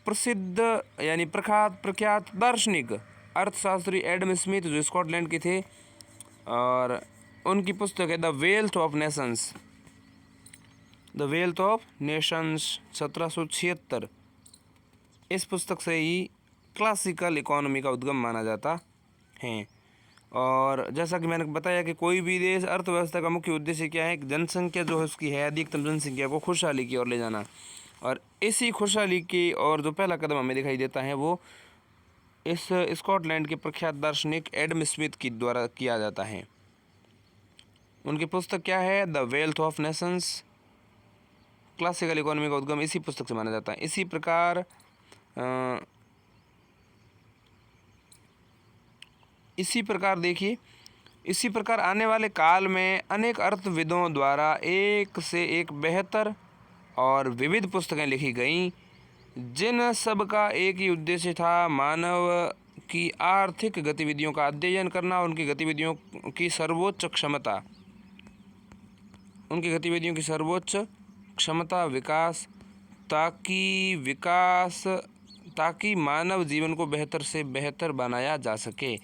प्रसिद्ध यानी प्रख्यात दार्शनिक अर्थशास्त्री एडम स्मिथ जो स्कॉटलैंड के थे, और उनकी पुस्तक है द वेल्थ ऑफ नेशंस 1776। इस पुस्तक से ही क्लासिकल इकोनॉमी का उद्गम माना जाता है। और जैसा कि मैंने बताया कि कोई भी देश अर्थव्यवस्था का मुख्य उद्देश्य क्या है? जनसंख्या जो है उसकी है अधिकतम जनसंख्या को खुशहाली की ओर ले जाना, और इसी खुशहाली की ओर जो पहला कदम हमें दिखाई देता है वो इस स्कॉटलैंड के प्रख्यात दार्शनिक एडम स्मिथ की द्वारा किया जाता है। उनकी पुस्तक क्या है? The wealth of Nations. Classical economy का उद्गम इसी पुस्तक से माना जाता है। इसी प्रकार आने वाले काल में अनेक अर्थविदों द्वारा एक से एक बेहतर और विविध पुस्तकें लिखी गईं, जिन सब का एक ही उद्देश्य था मानव की आर्थिक गतिविधियों का अध्ययन करना, उनकी गतिविधियों की सर्वोच्च क्षमता विकास, ताकि मानव जीवन को बेहतर से बेहतर बनाया जा सके।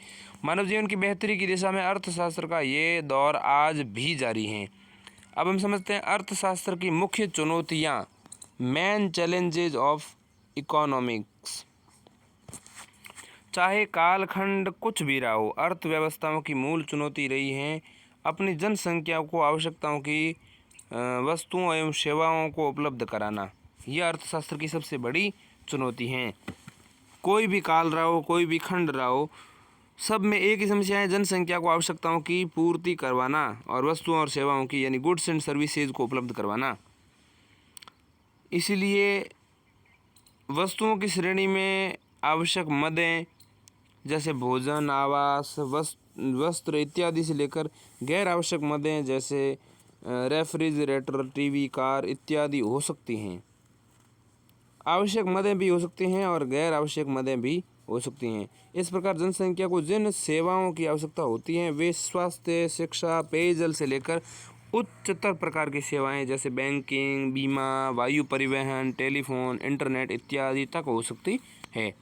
मानव जीवन की बेहतरी की दिशा में अर्थशास्त्र का ये दौर आज भी जारी है। अब हम समझते हैं अर्थशास्त्र की मुख्य चुनौतियाँ, मेन चैलेंजेज ऑफ इकोनॉमिक्स। चाहे कालखंड कुछ भी रहा हो, अर्थव्यवस्थाओं की मूल चुनौती रही है अपनी जनसंख्या को आवश्यकताओं की वस्तुओं एवं सेवाओं को उपलब्ध कराना। यह अर्थशास्त्र की सबसे बड़ी चुनौती है। कोई भी काल रहा हो, कोई भी खंड रहा हो, सब में एक ही समस्या है, जनसंख्या को आवश्यकताओं की पूर्ति करवाना और वस्तुओं और सेवाओं की यानी गुड्स एंड सर्विसेज को उपलब्ध करवाना। इसलिए वस्तुओं की श्रेणी में आवश्यक मदें, जैसे भोजन, आवास, वस्त्र इत्यादि से लेकर गैर आवश्यक मदें जैसे रेफ्रिजरेटर, टीवी, कार इत्यादि हो सकती हैं। आवश्यक मदें भी हो सकती हैं और गैर आवश्यक मदें भी हो सकती हैं। इस प्रकार जनसंख्या को जिन सेवाओं की आवश्यकता होती हैं वे स्वास्थ्य, शिक्षा, पेयजल से लेकर उच्चतर प्रकार की सेवाएं जैसे बैंकिंग, बीमा, वायु परिवहन, टेलीफोन, इंटरनेट इत्यादि तक हो सकती है।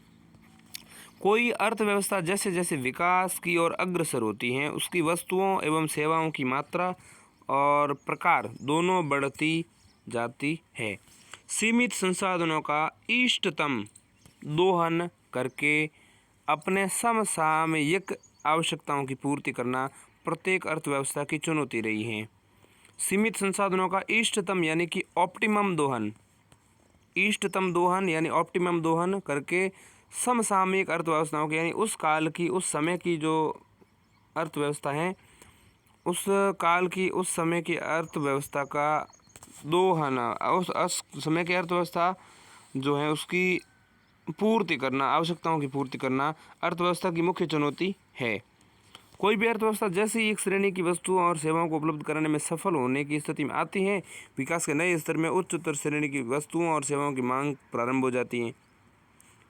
कोई अर्थव्यवस्था जैसे जैसे विकास की ओर अग्रसर होती है उसकी वस्तुओं एवं सेवाओं की मात्रा और प्रकार दोनों बढ़ती जाती है। सीमित संसाधनों का इष्टतम दोहन करके अपने समसामयिक आवश्यकताओं की पूर्ति करना प्रत्येक अर्थव्यवस्था की चुनौती रही है। सीमित संसाधनों का इष्टतम यानी कि ऑप्टिमम दोहन, इष्टतम दोहन यानी ऑप्टिमम दोहन करके समसामयिक अर्थव्यवस्थाओं की यानी उस काल की, उस समय की जो अर्थव्यवस्था है, उस काल की, उस समय की अर्थव्यवस्था का दोहन, उस समय की अर्थव्यवस्था जो है उसकी पूर्ति करना, आवश्यकताओं की पूर्ति करना अर्थव्यवस्था की मुख्य चुनौती है। कोई भी अर्थव्यवस्था जैसी एक श्रेणी की वस्तुओं और सेवाओं को उपलब्ध कराने में सफल होने की स्थिति में आती है, विकास के नए स्तर में उच्चतर श्रेणी की वस्तुओं और सेवाओं की मांग प्रारंभ हो जाती है।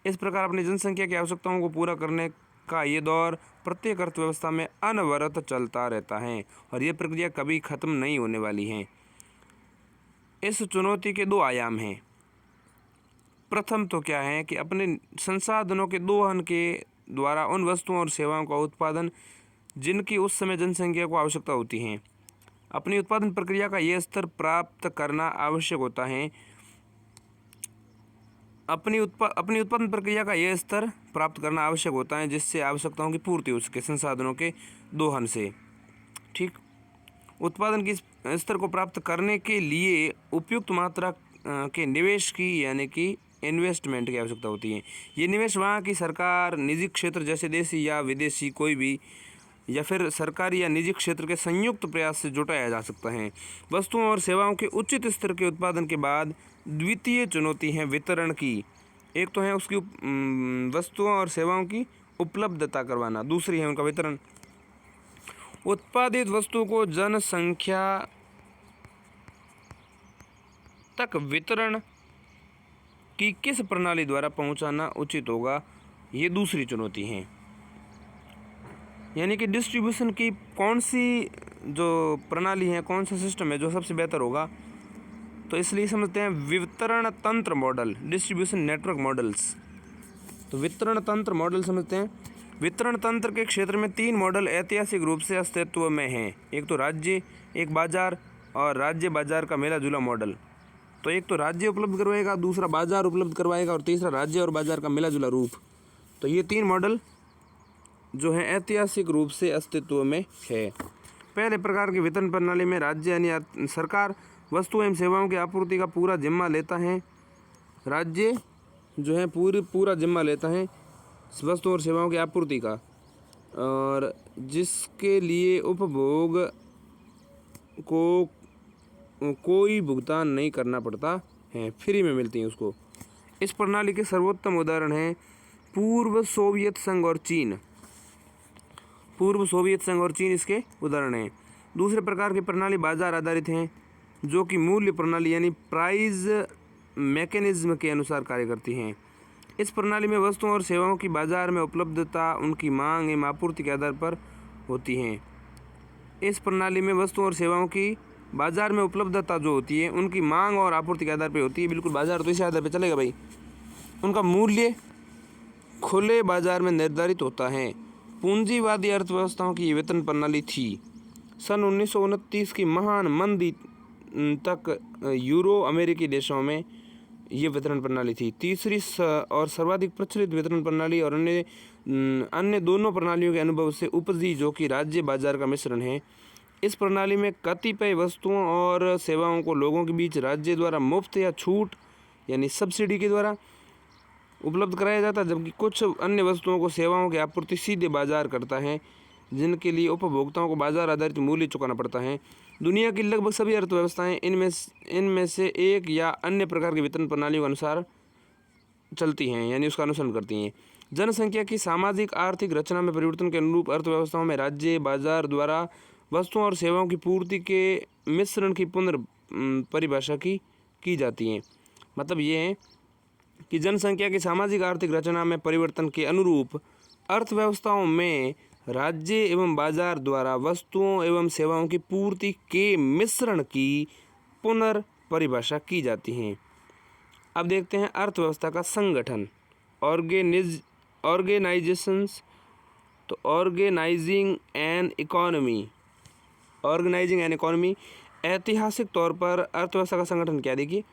इस प्रकार अपनी जनसंख्या की आवश्यकताओं को पूरा करने का ये दौर प्रत्येक अर्थव्यवस्था में अनवरत चलता रहता है और ये प्रक्रिया कभी खत्म नहीं होने वाली है। इस चुनौती के दो आयाम हैं। प्रथम तो क्या है कि अपने संसाधनों के दोहन के द्वारा उन वस्तुओं और सेवाओं का उत्पादन जिनकी उस समय जनसंख्या को आवश्यकता होती है, अपनी उत्पादन प्रक्रिया का यह स्तर प्राप्त करना आवश्यक होता है। अपनी उत्पादन प्रक्रिया का यह स्तर प्राप्त करना आवश्यक होता है जिससे आवश्यकताओं की पूर्ति हो सके संसाधनों के दोहन से। ठीक, उत्पादन की स्तर को प्राप्त करने के लिए उपयुक्त मात्रा के निवेश की यानी कि इन्वेस्टमेंट की आवश्यकता होती है। ये निवेश वहाँ की सरकार, निजी क्षेत्र जैसे देशी या विदेशी कोई भी, या फिर सरकारी या निजी क्षेत्र के संयुक्त प्रयास से जुटाया जा सकता है। वस्तुओं और सेवाओं के उचित स्तर के उत्पादन के बाद द्वितीय चुनौती है वितरण की। एक तो है उसकी वस्तुओं और सेवाओं की उपलब्धता करवाना, दूसरी है उनका वितरण। उत्पादित वस्तु को जनसंख्या तक वितरण की किस प्रणाली द्वारा पहुंचाना उचित होगा, ये दूसरी चुनौती है। यानी कि डिस्ट्रीब्यूशन की कौन सी जो प्रणाली है, कौन सा सिस्टम है जो सबसे बेहतर होगा, तो इसलिए समझते हैं वितरण तंत्र मॉडल, डिस्ट्रीब्यूशन नेटवर्क मॉडल्स। तो वितरण तंत्र मॉडल समझते हैं। वितरण तंत्र के क्षेत्र में 3 मॉडल ऐतिहासिक रूप से अस्तित्व में हैं। एक तो राज्य, एक बाजार और राज्य बाजार का मिला जुला मॉडल। तो एक तो राज्य उपलब्ध करवाएगा, दूसरा बाजार उपलब्ध करवाएगा और तीसरा राज्य और बाजार का मिला जुला रूप। तो ये 3 मॉडल जो है ऐतिहासिक रूप से अस्तित्व में है। पहले प्रकार की वितरण प्रणाली में राज्य यानी सरकार वस्तु एवं सेवाओं की आपूर्ति का पूरा जिम्मा लेता है। राज्य जो है पूरा जिम्मा लेता है वस्तु और सेवाओं की आपूर्ति का, और जिसके लिए उपभोग को कोई भुगतान नहीं करना पड़ता है, फ्री में मिलती हैं उसको। इस प्रणाली के सर्वोत्तम उदाहरण हैं पूर्व सोवियत संघ और चीन। पूर्व सोवियत संघ और चीन इसके उदाहरण हैं। दूसरे प्रकार की प्रणाली बाजार आधारित हैं जो कि मूल्य प्रणाली यानी प्राइस मैकेनिज्म के अनुसार कार्य करती हैं। इस प्रणाली में वस्तुओं और सेवाओं की बाजार में उपलब्धता उनकी मांग एवं आपूर्ति के आधार पर होती हैं। इस प्रणाली में वस्तुओं और सेवाओं की बाजार में उपलब्धता जो होती है उनकी मांग और आपूर्ति के आधार पर होती है। बिल्कुल बाजार तो इसी आधार पर चलेगा भाई। उनका मूल्य खुले बाजार में निर्धारित होता है। पूंजीवादी अर्थव्यवस्थाओं की वितरण प्रणाली थी। सन 1929 की महान मंदी तक यूरो अमेरिकी देशों में ये वितरण प्रणाली थी। तीसरी और सर्वाधिक प्रचलित वितरण प्रणाली और अन्य दोनों प्रणालियों के अनुभव से उपजी जो कि राज्य बाजार का मिश्रण है। इस प्रणाली में कतिपय वस्तुओं और सेवाओं को लोगों के बीच राज्य द्वारा मुफ्त या छूट यानी सब्सिडी के द्वारा उपलब्ध कराया जाता है, जबकि कुछ अन्य वस्तुओं को सेवाओं की आपूर्ति सीधे बाजार करता है जिनके लिए उपभोक्ताओं को बाजार आधारित मूल्य चुकाना पड़ता है। दुनिया की लगभग सभी अर्थव्यवस्थाएं इनमें से एक या अन्य प्रकार की वितरण प्रणालियों के अनुसार चलती हैं यानी उसका अनुसरण करती हैं। जनसंख्या की सामाजिक आर्थिक रचना में परिवर्तन के अनुरूप अर्थव्यवस्थाओं में राज्य बाजार द्वारा वस्तुओं और सेवाओं की पूर्ति के मिश्रण की परिभाषा की जाती है। मतलब ये है कि जनसंख्या की सामाजिक आर्थिक रचना में परिवर्तन के अनुरूप अर्थव्यवस्थाओं में राज्य एवं बाजार द्वारा वस्तुओं एवं सेवाओं की पूर्ति के मिश्रण की पुनर्परिभाषा की जाती है। अब देखते हैं अर्थव्यवस्था का संगठन, ऑर्गेनाइजेशंस। तो ऑर्गेनाइजिंग एन इकोनॉमी। ऐतिहासिक तौर पर अर्थव्यवस्था का संगठन क्या, देखिए,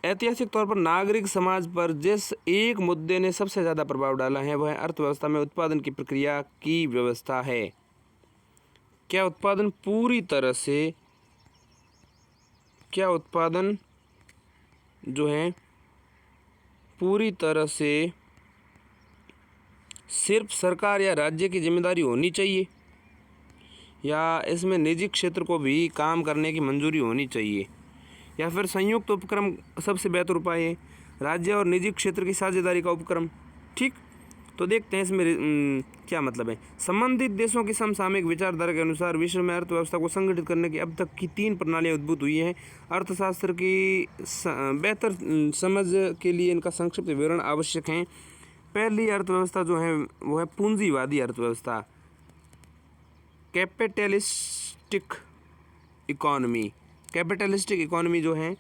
ऐतिहासिक तौर पर नागरिक समाज पर जिस एक मुद्दे ने सबसे ज़्यादा प्रभाव डाला है वह अर्थव्यवस्था में उत्पादन की प्रक्रिया की व्यवस्था है। क्या उत्पादन जो है पूरी तरह से सिर्फ सरकार या राज्य की जिम्मेदारी होनी चाहिए, या इसमें निजी क्षेत्र को भी काम करने की मंजूरी होनी चाहिए, या फिर संयुक्त उपक्रम सबसे बेहतर उपाय है, राज्य और निजी क्षेत्र की साझेदारी का उपक्रम। ठीक, तो देखते हैं इसमें क्या मतलब है। संबंधित देशों की समसामयिक विचारधारा के अनुसार विश्व में अर्थव्यवस्था को संगठित करने की अब तक की 3 प्रणालियाँ उद्भूत हुई हैं। अर्थशास्त्र की बेहतर समझ के लिए इनका संक्षिप्त विवरण आवश्यक है। पहली अर्थव्यवस्था जो है वो है पूंजीवादी अर्थव्यवस्था, कैपिटलिस्टिक इकोनॉमी जो है।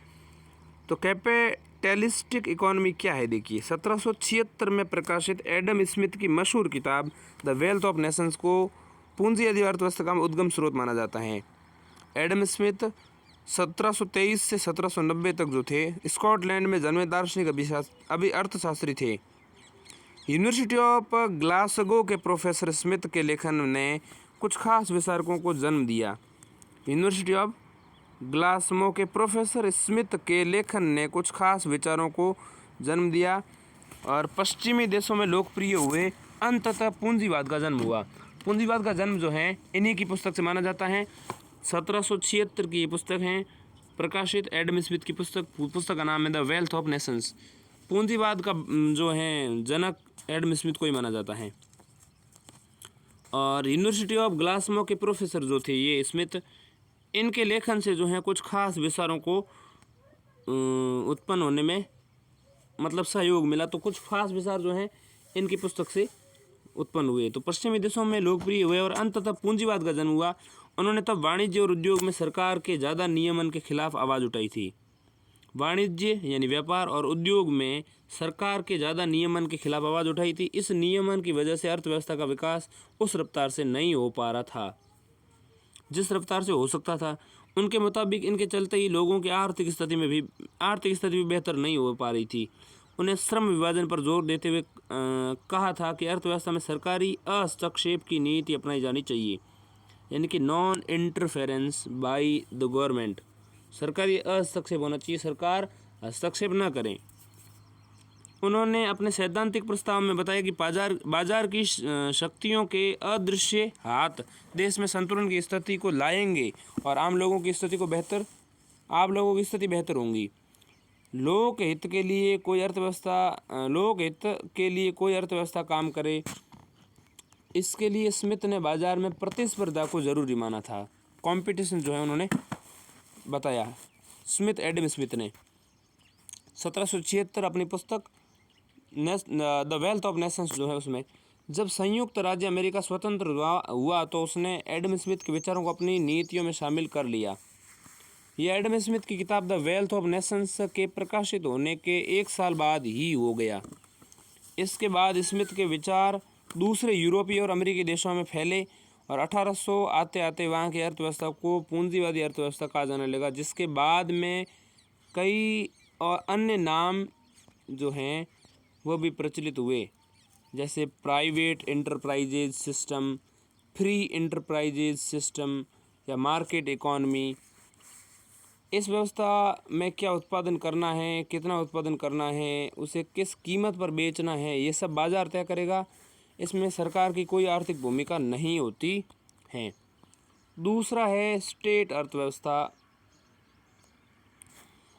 तो कैपिटलिस्टिक इकोनॉमी क्या है, देखिए, 1776 में प्रकाशित एडम स्मिथ की मशहूर किताब द वेल्थ ऑफ नेशंस को पूंजीवादी अर्थव्यवस्था का उद्गम स्रोत माना जाता है। एडम स्मिथ 1723 से 1790 तक जो थे, स्कॉटलैंड में जन्मे दार्शनिक अर्थशास्त्री थे। यूनिवर्सिटी ऑफ ग्लासगो के प्रोफेसर स्मिथ के लेखन ने कुछ खास विचारकों को जन्म दिया। यूनिवर्सिटी ऑफ ग्लासगो के प्रोफेसर स्मिथ के लेखन ने कुछ खास विचारों को जन्म दिया और पश्चिमी देशों में लोकप्रिय हुए। अंततः पूंजीवाद का जन्म हुआ। पूंजीवाद का जन्म जो है इन्हीं की पुस्तक से माना जाता है। 1776 की पुस्तक है प्रकाशित, एडम स्मिथ की पुस्तक का नाम है द वेल्थ ऑफ नेशंस। पूंजीवाद का जो है जनक एडम स्मिथ को ही माना जाता है। और यूनिवर्सिटी ऑफ ग्लासगो के प्रोफेसर जो थे ये स्मिथ, इनके लेखन से जो है कुछ खास विचारों को उत्पन्न होने में मतलब सहयोग मिला। तो कुछ खास विचार जो हैं इनकी पुस्तक से उत्पन्न हुए, तो पश्चिमी देशों में लोकप्रिय हुए और अंततः पूंजीवाद का जन्म हुआ। उन्होंने तब वाणिज्य और उद्योग में सरकार के ज़्यादा नियमन के खिलाफ आवाज़ उठाई थी। वाणिज्य यानी व्यापार और उद्योग में सरकार के ज़्यादा नियमन के खिलाफ आवाज़ उठाई थी। इस नियमन की वजह से अर्थव्यवस्था का विकास उस रफ्तार से नहीं हो पा रहा था जिस रफ्तार से हो सकता था। उनके मुताबिक इनके चलते ही लोगों की आर्थिक स्थिति भी बेहतर नहीं हो पा रही थी। उन्हें श्रम विभाजन पर जोर देते हुए कहा था कि अर्थव्यवस्था में सरकारी हस्तक्षेप की नीति अपनाई जानी चाहिए, यानी कि non interference by the government. सरकारी हस्तक्षेप होना चाहिए, सरकार हस्तक्षेप न करें। उन्होंने अपने सैद्धांतिक प्रस्ताव में बताया कि बाजार की शक्तियों के अदृश्य हाथ देश में संतुलन की स्थिति को लाएंगे और आम लोगों की स्थिति बेहतर होंगी। लोकहित के लिए कोई अर्थव्यवस्था काम करे, इसके लिए स्मिथ ने बाजार में प्रतिस्पर्धा को जरूरी माना था। कंपटीशन जो है उन्होंने बताया एडम स्मिथ ने 1776 अपनी पुस्तक द वेल्थ ऑफ नेशंस जो है उसमें, जब संयुक्त राज्य अमेरिका स्वतंत्र हुआ तो उसने एडम स्मिथ के विचारों को अपनी नीतियों में शामिल कर लिया। यह एडम स्मिथ की किताब द वेल्थ ऑफ नेशंस के प्रकाशित होने के 1 साल बाद ही हो गया। इसके बाद स्मिथ के विचार दूसरे यूरोपीय और अमेरिकी देशों में फैले और 1800 आते आते वहाँ की अर्थव्यवस्था को पूंजीवादी अर्थव्यवस्था कहा जाने लगा, जिसके बाद में कई और अन्य नाम जो हैं वो भी प्रचलित हुए, जैसे private enterprises system, free enterprises system या मार्केट इकोनॉमी। इस व्यवस्था में क्या उत्पादन करना है, कितना उत्पादन करना है, उसे किस कीमत पर बेचना है, ये सब बाजार तय करेगा। इसमें सरकार की कोई आर्थिक भूमिका नहीं होती है। दूसरा है स्टेट अर्थव्यवस्था।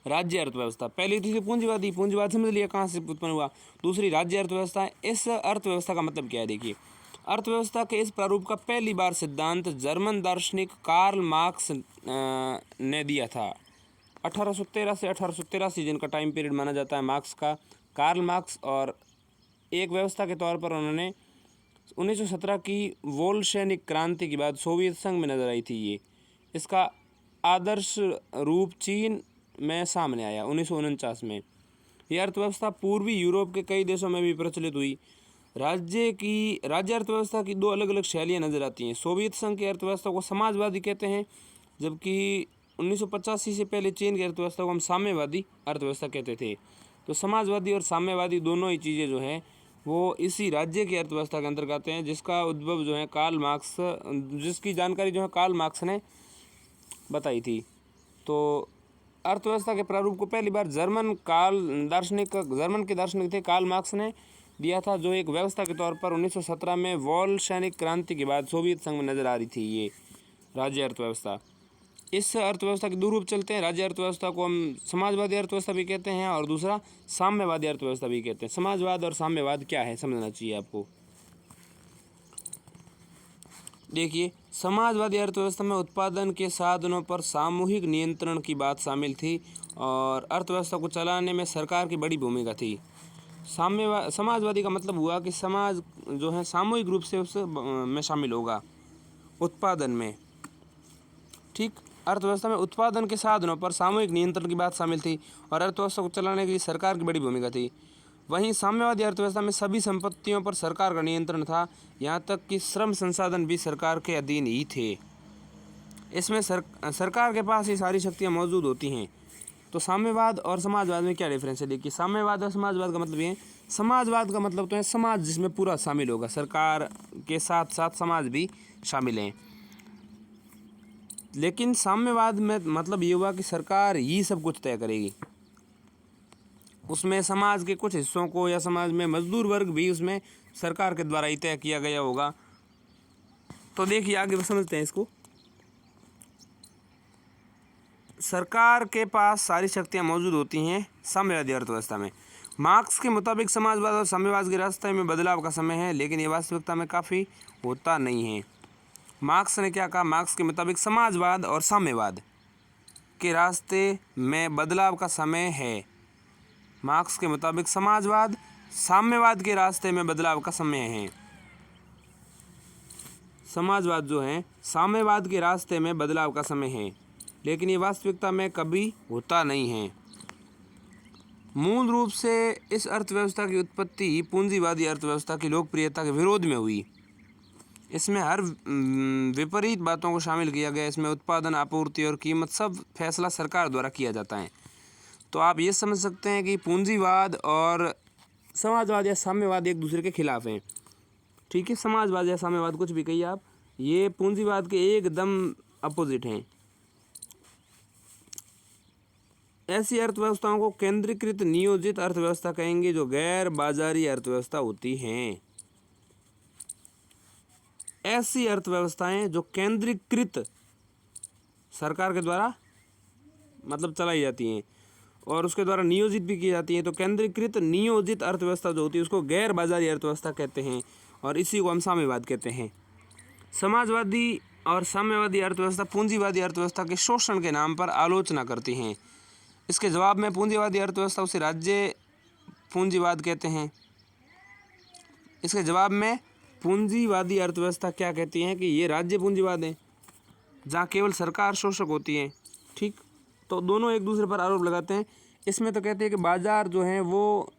राज्य अर्थव्यवस्था। पहली थी पूंजीवादी, पूंजीवाद समझ लिया कहाँ से उत्पन्न हुआ। दूसरी राज्य अर्थव्यवस्था है। इस अर्थव्यवस्था का मतलब क्या है, देखिए अर्थव्यवस्था के इस प्रारूप का पहली बार सिद्धांत जर्मन दार्शनिक कार्ल मार्क्स ने दिया था 1813 से 1883, जिनका टाइम पीरियड माना जाता है मार्क्स का, कार्ल मार्क्स। और एक व्यवस्था के तौर पर उन्होंने 1917 की वोल्शेनिक क्रांति के बाद सोवियत संघ में नजर आई थी ये। इसका आदर्श रूप चीन में सामने आया 1949 में। यह अर्थव्यवस्था पूर्वी यूरोप के कई देशों में भी प्रचलित हुई। राज्य अर्थव्यवस्था की दो अलग अलग शैलियाँ नजर आती हैं। सोवियत संघ की अर्थव्यवस्था को समाजवादी कहते हैं, जबकि 1985 से पहले चीन की अर्थव्यवस्था को हम साम्यवादी अर्थव्यवस्था कहते थे। तो समाजवादी और साम्यवादी दोनों ही चीज़ें जो हैं वो इसी राज्य की अर्थव्यवस्था के अंतर्गत आते हैं, जिसका उद्भव जो है जिसकी जानकारी जो है कार्ल मार्क्स ने बताई थी। तो अर्थव्यवस्था के प्रारूप को पहली बार जर्मन के दार्शनिक थे कार्ल मार्क्स ने दिया था, जो एक व्यवस्था के तौर पर 1917 में वोल्शेनिक क्रांति के बाद सोवियत संघ में नजर आ रही थी ये राज्य अर्थव्यवस्था। इस अर्थव्यवस्था के दो रूप चलते हैं। राज्य अर्थव्यवस्था को हम समाजवादी अर्थव्यवस्था भी कहते हैं और दूसरा साम्यवादी अर्थव्यवस्था भी कहते हैं। समाजवाद और साम्यवाद क्या है समझना चाहिए आपको। देखिए समाजवादी अर्थव्यवस्था में उत्पादन के साधनों पर सामूहिक नियंत्रण की बात शामिल थी और अर्थव्यवस्था को चलाने में सरकार की बड़ी भूमिका थी। समाजवादी का मतलब हुआ कि समाज जो है सामूहिक रूप से उस में शामिल होगा उत्पादन में। ठीक, अर्थव्यवस्था में उत्पादन के साधनों पर सामूहिक नियंत्रण की बात शामिल थी और अर्थव्यवस्था को चलाने के लिए सरकार की बड़ी भूमिका थी। वहीं साम्यवादी अर्थव्यवस्था में सभी संपत्तियों पर सरकार का नियंत्रण था, यहाँ तक कि श्रम संसाधन भी सरकार के अधीन ही थे। इसमें सरकार के पास ये सारी शक्तियाँ मौजूद होती हैं। तो साम्यवाद और समाजवाद में क्या डिफरेंस है, देखिए साम्यवाद और समाजवाद का मतलब ये है, समाजवाद का मतलब तो है समाज जिसमें पूरा शामिल होगा, सरकार के साथ साथ समाज भी शामिल हैं। लेकिन साम्यवाद में मतलब ये हुआ कि सरकार ही सब कुछ तय करेगी, उसमें समाज के कुछ हिस्सों को या समाज में मजदूर वर्ग भी उसमें सरकार के द्वारा ही तय किया गया होगा। तो देखिए आगे समझते हैं इसको। सरकार के पास सारी शक्तियां मौजूद होती हैं साम्यवादी अर्थव्यवस्था में। मार्क्स के मुताबिक समाजवाद और साम्यवाद के रास्ते में बदलाव का समय है, लेकिन ये वास्तविकता में काफ़ी होता नहीं है। मार्क्स ने क्या कहा, मार्क्स के मुताबिक समाजवाद और साम्यवाद के रास्ते में बदलाव का समय है। मार्क्स के मुताबिक समाजवाद साम्यवाद के रास्ते में बदलाव का समय है। समाजवाद जो है साम्यवाद के रास्ते में बदलाव का समय है, लेकिन ये वास्तविकता में कभी होता नहीं है। मूल रूप से इस अर्थव्यवस्था की उत्पत्ति पूंजीवादी अर्थव्यवस्था की लोकप्रियता के विरोध में हुई। इसमें हर विपरीत बातों को शामिल किया गया। इसमें उत्पादन, आपूर्ति और कीमत सब फैसला सरकार द्वारा किया जाता है। तो आप ये समझ सकते हैं कि पूंजीवाद और समाजवाद या साम्यवाद एक दूसरे के खिलाफ हैं। ठीक है, समाजवाद या साम्यवाद कुछ भी कहिए आप, ये पूंजीवाद के एकदम अपोजिट हैं। ऐसी अर्थव्यवस्थाओं को केंद्रीकृत नियोजित अर्थव्यवस्था कहेंगे, जो गैर बाजारी अर्थव्यवस्था होती हैं। ऐसी अर्थव्यवस्थाएं जो केंद्रीकृत सरकार के द्वारा मतलब चलाई जाती हैं और उसके द्वारा नियोजित भी की जाती हैं, तो केंद्रीकृत नियोजित अर्थव्यवस्था जो होती है उसको गैर बाजारी अर्थव्यवस्था कहते हैं और इसी को हम साम्यवाद कहते हैं। समाजवादी और साम्यवादी अर्थव्यवस्था पूंजीवादी अर्थव्यवस्था के शोषण के नाम पर आलोचना करती हैं। इसके जवाब में पूंजीवादी अर्थव्यवस्था उसे राज्य पूंजीवाद कहते हैं। इसके जवाब में पूंजीवादी अर्थव्यवस्था क्या कहती हैं कि ये राज्य पूंजीवाद है, जहाँ केवल सरकार शोषक होती है। ठीक, तो दोनों एक दूसरे पर आरोप लगाते हैं। इसमें तो कहते हैं कि बाजार जो है वो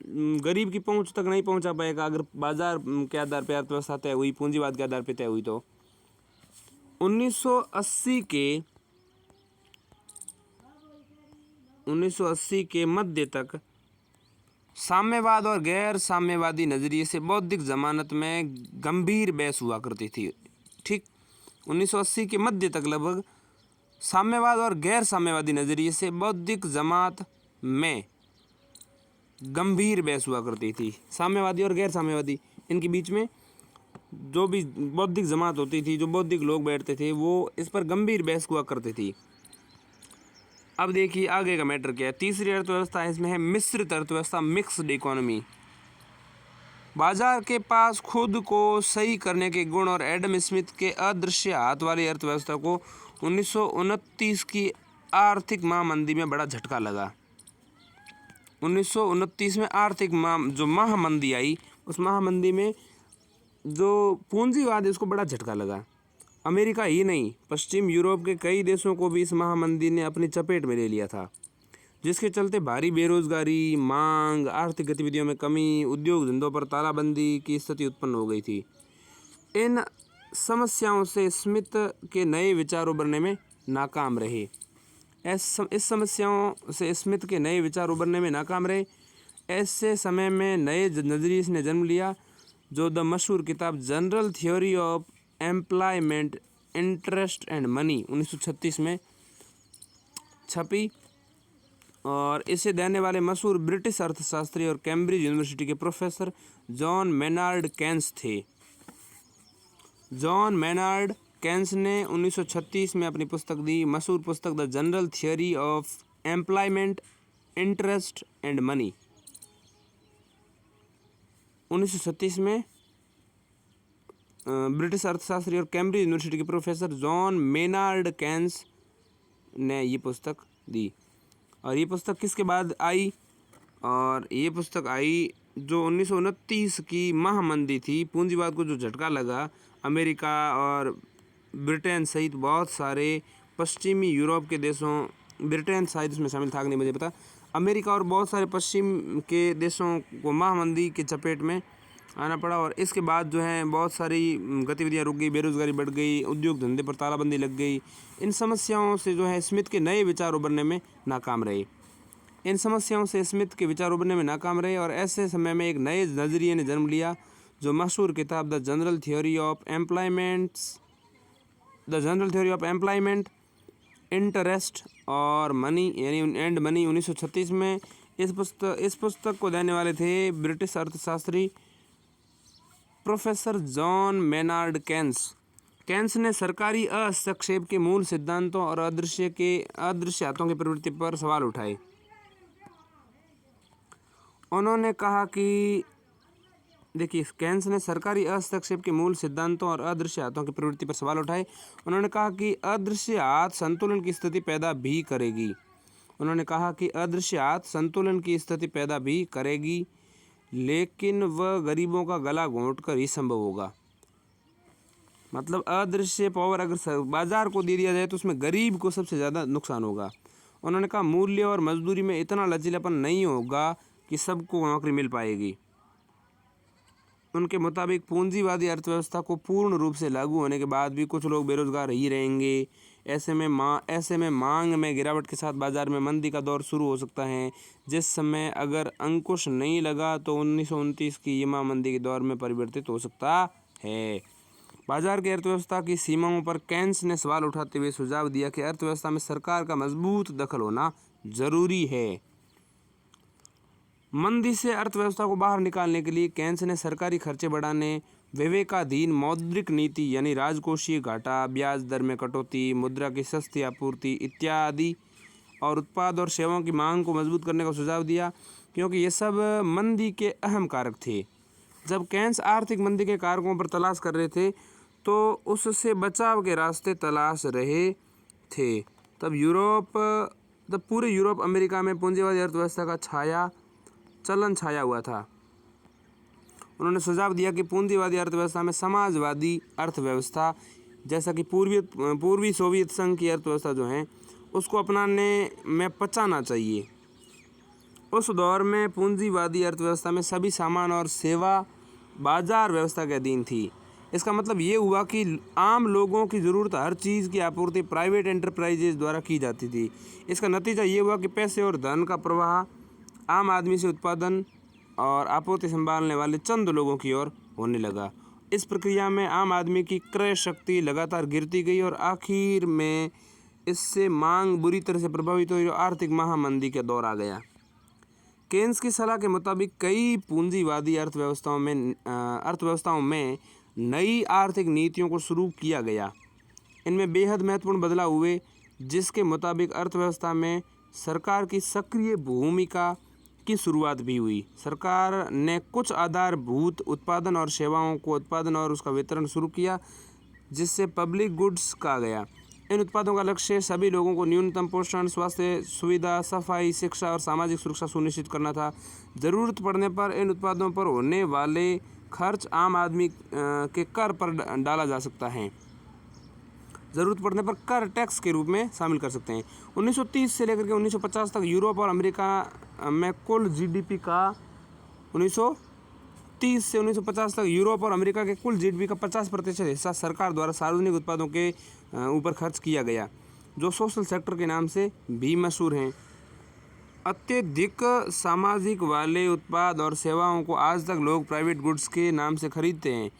गरीब की पहुंच तक नहीं पहुंचा पाएगा अगर बाजार के आधार पर अर्थव्यवस्था तय हुई, पूंजीवाद के आधार पर तय हुई। तो 1980 के मध्य तक साम्यवाद और गैर साम्यवादी नज़रिए से बौद्धिक जमानत में गंभीर बहस हुआ करती थी। ठीक, 1980 के मध्य तक लगभग साम्यवाद और गैर साम्यवादी नज़रिए से बौद्धिक जमात में गंभीर बहस हुआ करती थी। साम्यवादी और गैर साम्यवादी इनके बीच में जो भी बौद्धिक जमात होती थी, जो बौद्धिक लोग बैठते थे, वो इस पर गंभीर बहस हुआ करती थी। अब देखिए आगे का मैटर क्या है। तीसरी अर्थव्यवस्था है, इसमें है मिश्रित अर्थव्यवस्था, मिक्स्ड इकोनॉमी। बाजार के पास खुद को सही करने के गुण और एडम स्मिथ के अदृश्य हाथ वाली अर्थव्यवस्था को 1929 की आर्थिक महामंदी में बड़ा झटका लगा। 1929 में आर्थिक जो महामंदी आई, उस महामंदी में जो पूंजीवाद है उसको बड़ा झटका लगा। अमेरिका ही नहीं, पश्चिम यूरोप के कई देशों को भी इस महामंदी ने अपनी चपेट में ले लिया था, जिसके चलते भारी बेरोजगारी, मांग, आर्थिक गतिविधियों में कमी, उद्योग धंधों पर तालाबंदी की स्थिति उत्पन्न हो गई थी। इन समस्याओं से स्मिथ के नए विचार उभरने में नाकाम रहे। इस समस्याओं से स्मिथ के नए विचार उभरने में नाकाम रहे। ऐसे समय में नए नजरिए ने जन्म लिया, जो द मशहूर किताब general theory of employment, interest and money 1936 में छपी, और इसे देने वाले मशहूर ब्रिटिश अर्थशास्त्री और कैम्ब्रिज यूनिवर्सिटी के प्रोफेसर जॉन मेनार्ड केन्स थे। जॉन मेनार्ड केन्स ने 1936 में अपनी पुस्तक दी, मशहूर पुस्तक the general theory of employment, interest and money. 1936 में ब्रिटिश अर्थशास्त्री और कैम्ब्रिज यूनिवर्सिटी के प्रोफेसर जॉन मेनार्ड केन्स ने ये पुस्तक दी। और ये पुस्तक किसके बाद आई? और ये पुस्तक आई जो 1929 की महामंदी थी, पूंजीवाद को जो झटका लगा। अमेरिका और ब्रिटेन सहित बहुत सारे पश्चिमी यूरोप के देशों, ब्रिटेन शायद इसमें शामिल था कि नहीं मुझे पता, अमेरिका और बहुत सारे पश्चिम के देशों को महामंदी के चपेट में आना पड़ा। और इसके बाद जो है बहुत सारी गतिविधियां रुक गई, बेरोजगारी बढ़ गई, उद्योग धंधे पर तालाबंदी लग गई। इन समस्याओं से जो है स्मिथ के नए विचार उभरने में नाकाम रहे। और ऐसे समय में एक नए नज़रिए ने जन्म लिया, जो मशहूर किताब the general theory of employment, interest और मनी यानी एंड मनी 1936 में। इस पुस्तक को देने वाले थे ब्रिटिश अर्थशास्त्री प्रोफेसर जॉन मेनार्ड केन्स ने सरकारी हस्तक्षेप के मूल सिद्धांतों और अदृश्य हाथों की प्रवृत्ति पर सवाल उठाए। उन्होंने कहा कि देखिए, केन्स ने सरकारी हस्तक्षेप के मूल सिद्धांतों और अदृश्य हाथों की प्रवृत्ति पर सवाल उठाए। उन्होंने कहा कि अदृश्य हाथ संतुलन की स्थिति पैदा भी करेगी, लेकिन वह गरीबों का गला घोंटकर ही संभव होगा। मतलब अदृश्य पावर अगर बाजार को दे दिया जाए तो उसमें गरीब को सबसे ज़्यादा नुकसान होगा। उन्होंने कहा मूल्य और मजदूरी में इतना लचीलापन नहीं होगा कि सबको नौकरी मिल पाएगी। उनके मुताबिक पूंजीवादी अर्थव्यवस्था को पूर्ण रूप से लागू होने के बाद भी कुछ लोग बेरोजगार ही रहेंगे। ऐसे में मांग में गिरावट के साथ बाजार में मंदी का दौर शुरू हो सकता है, जिस समय अगर अंकुश नहीं लगा तो 1929 की ये महामंदी के दौर में परिवर्तित हो सकता है। बाजार की अर्थव्यवस्था की सीमाओं पर केन्स ने सवाल उठाते हुए सुझाव दिया कि अर्थव्यवस्था में सरकार का मजबूत दखल होना जरूरी है। मंदी से अर्थव्यवस्था को बाहर निकालने के लिए केन्स ने सरकारी खर्चे बढ़ाने, विवेकाधीन मौद्रिक नीति यानी राजकोषीय घाटा, ब्याज दर में कटौती, मुद्रा की सस्ती आपूर्ति इत्यादि और उत्पाद और सेवाओं की मांग को मजबूत करने का सुझाव दिया, क्योंकि ये सब मंदी के अहम कारक थे। जब केन्स आर्थिक मंदी के कारकों पर तलाश कर रहे थे तो उससे बचाव के रास्ते तलाश रहे थे। तब पूरे यूरोप, अमेरिका में पूंजीवादी अर्थव्यवस्था का चलन छाया हुआ था। उन्होंने सुझाव दिया कि पूंजीवादी अर्थव्यवस्था में समाजवादी अर्थव्यवस्था, जैसा कि पूर्वी सोवियत संघ की अर्थव्यवस्था जो है, उसको अपनाने में पचाना चाहिए। उस दौर में पूंजीवादी अर्थव्यवस्था में सभी सामान और सेवा बाजार व्यवस्था के अधीन थी। इसका मतलब ये हुआ कि आम लोगों की ज़रूरत हर चीज़ की आपूर्ति प्राइवेट एंटरप्राइजेज द्वारा की जाती थी। इसका नतीजा ये हुआ कि पैसे और धन का प्रवाह आम आदमी से उत्पादन और आपूर्ति संभालने वाले चंद लोगों की ओर होने लगा। इस प्रक्रिया में आम आदमी की क्रय शक्ति लगातार गिरती गई और आखिर में इससे मांग बुरी तरह से प्रभावित हुई और आर्थिक महामंदी का दौर आ गया। केन्स की सलाह के मुताबिक कई पूंजीवादी अर्थव्यवस्थाओं में नई आर्थिक नीतियों को शुरू किया गया। इनमें बेहद महत्वपूर्ण बदलाव हुए, जिसके मुताबिक अर्थव्यवस्था में सरकार की सक्रिय भूमिका की शुरुआत भी हुई। सरकार ने कुछ आधारभूत उत्पादन और सेवाओं को उत्पादन और उसका वितरण शुरू किया, जिससे पब्लिक गुड्स कहा गया। इन उत्पादों का लक्ष्य सभी लोगों को न्यूनतम पोषण, स्वास्थ्य सुविधा, सफाई, शिक्षा और सामाजिक सुरक्षा सुनिश्चित करना था। ज़रूरत पड़ने पर इन उत्पादों पर होने वाले खर्च आम आदमी के कर पर डाला जा सकता है। ज़रूरत पड़ने पर कर टैक्स के रूप में शामिल कर सकते हैं। 1930 से लेकर के 1950 तक यूरोप और अमेरिका में कुल जीडीपी का 1930 से 1950 तक यूरोप और अमेरिका के कुल जीडीपी का 50% हिस्सा सरकार द्वारा सार्वजनिक उत्पादों के ऊपर खर्च किया गया, जो सोशल सेक्टर के नाम से भी मशहूर हैं। अत्यधिक सामाजिक वाले उत्पाद और सेवाओं को आज तक लोग प्राइवेट गुड्स के नाम से खरीदते हैं।